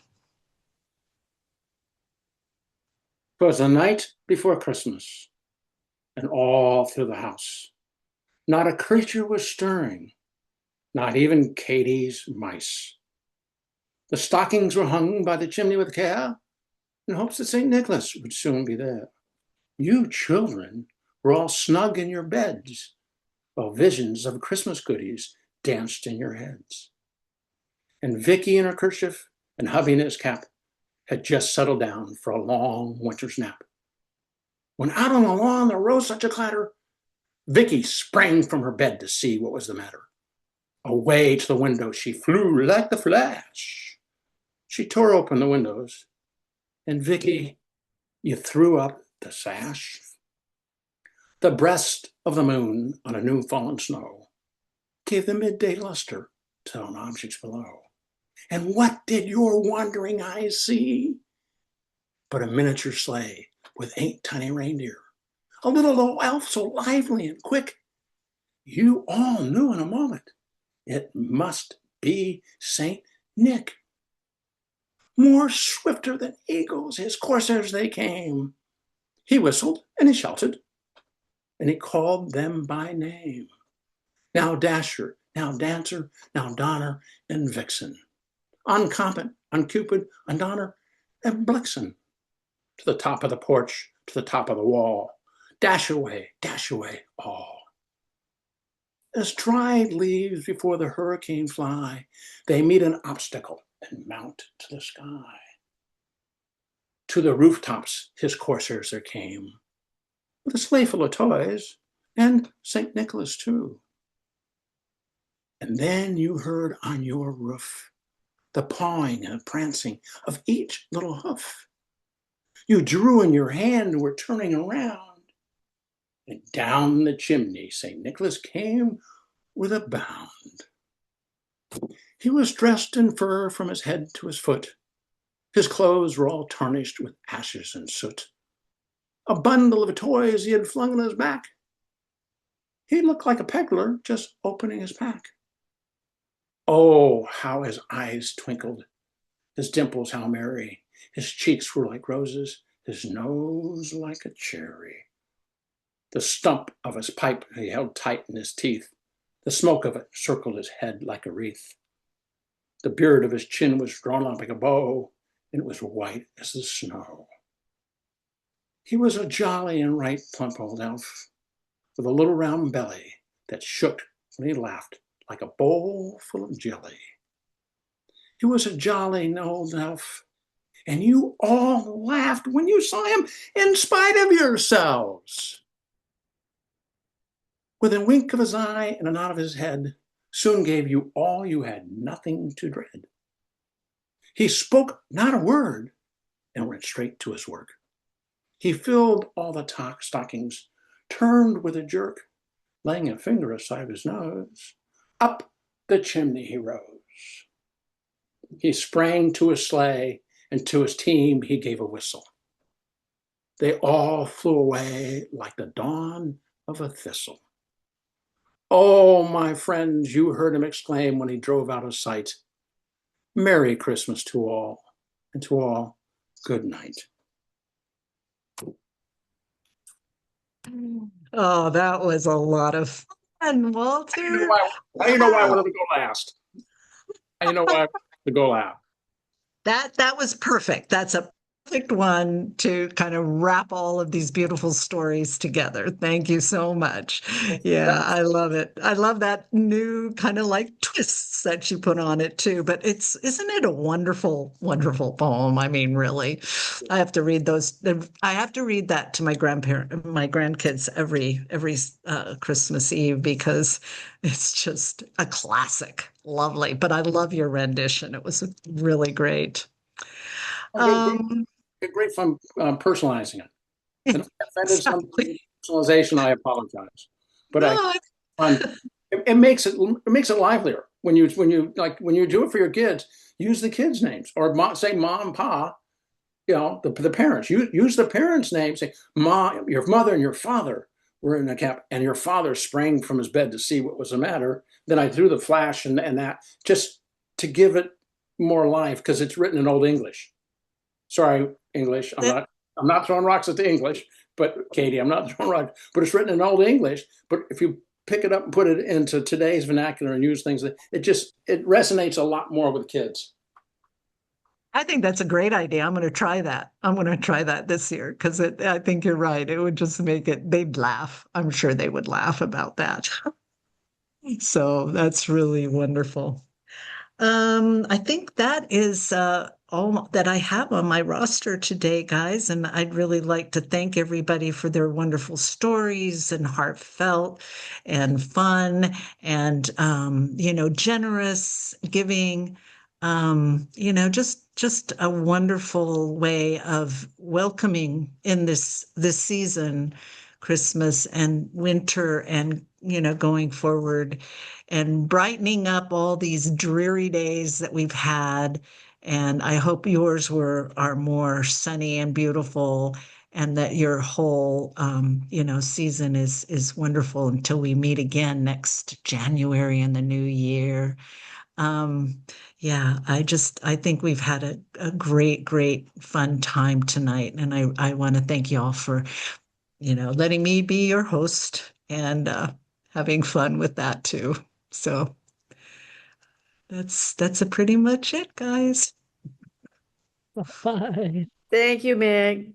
'Twas the night before Christmas, and all through the house, not a creature was stirring, not even Katie's mice. The stockings were hung by the chimney with care, in hopes that St. Nicholas would soon be there. You children were all snug in your beds, while visions of Christmas goodies danced in your heads. And Vicky in her kerchief and hubby in his cap had just settled down for a long winter's nap. When out on the lawn there rose such a clatter, Vicky sprang from her bed to see what was the matter. Away to the window she flew like the flash. She tore open the windows, and Vicky, you threw up the sash. The breast of the moon on a new fallen snow gave the midday luster to an objects below. And what did your wandering eyes see? But a miniature sleigh with 8 tiny reindeer, a little old elf so lively and quick. You all knew in a moment it must be Saint Nick. More swifter than eagles, his coursers they came. He whistled and he shouted, and he called them by name. Now Dasher, now Dancer, now Donner and Vixen. On Comet, on Cupid, on Donner and Blixen. To the top of the porch, to the top of the wall. Dash away, all. As dried leaves before the hurricane fly, they meet an obstacle and mount to the sky. To the rooftops his coursers there came, with a sleigh full of toys, and St. Nicholas too. And then you heard on your roof the pawing and prancing of each little hoof. You drew in your hand and were turning around, and down the chimney St. Nicholas came with a bound. He was dressed in fur from his head to his foot. His clothes were all tarnished with ashes and soot. A bundle of toys he had flung on his back. He looked like a peddler just opening his pack. Oh, how his eyes twinkled, his dimples how merry, his cheeks were like roses, his nose like a cherry. The stump of his pipe he held tight in his teeth. The smoke of it circled his head like a wreath. The beard of his chin was drawn up like a bow, and it was white as the snow. He was a jolly and right plump old elf, with a little round belly that shook when he laughed like a bowl full of jelly. He was a jolly old elf, and you all laughed when you saw him in spite of yourselves. With a wink of his eye and a nod of his head, soon gave you all you had nothing to dread. He spoke not a word and went straight to his work. He filled all the stockings, turned with a jerk, laying a finger aside his nose. Up the chimney he rose. He sprang to his sleigh, and to his team he gave a whistle. They all flew away like the dawn of a thistle. Oh, my friends, you heard him exclaim when he drove out of sight. Merry Christmas to all, and to all, good night. Oh, that was a lot of fun, Walter. Now you know why I wanted to go last. Now you know why I wanted to go last. That was perfect. That's a perfect one to kind of wrap all of these beautiful stories together. Thank you so much. Yeah, I love it. I love that new kind of like twists that you put on it too. But isn't it a wonderful, wonderful poem? I mean, really, I have to read those. I have to read that to my grandkids every Christmas Eve because it's just a classic. Lovely. But I love your rendition. It was really great. Great fun personalizing it. And if I offended Exactly. some personalization, I apologize. But No, it makes it livelier when you do it for your kids. Use the kids' names or say mom, pa. You know the parents. Use the parents' names. Say mom, your mother and your father. were in a camp, and your father sprang from his bed to see what was the matter. Then I threw the flash and that just to give it more life because it's written in Old English. Sorry, English. I'm not throwing rocks at the English, but Katie, I'm not throwing rocks. But it's written in Old English. But if you pick it up and put it into today's vernacular and use things, it resonates a lot more with kids. I think that's a great idea. I'm going to try that. I'm going to try that this year because I think you're right. It would just make it, they'd laugh. I'm sure they would laugh about that. So that's really wonderful. I think that is all that I have on my roster today, guys. And I'd really like to thank everybody for their wonderful stories and heartfelt and fun and, generous giving. Just a wonderful way of welcoming in this season, Christmas and winter and, going forward and brightening up all these dreary days that we've had. And I hope yours are more sunny and beautiful, and that your whole season is wonderful until we meet again next January in the new year. Yeah, I think we've had a great fun time tonight, and I want to thank you all for letting me be your host and having fun with that too. So that's pretty much it, guys. Bye. Thank you, Meg.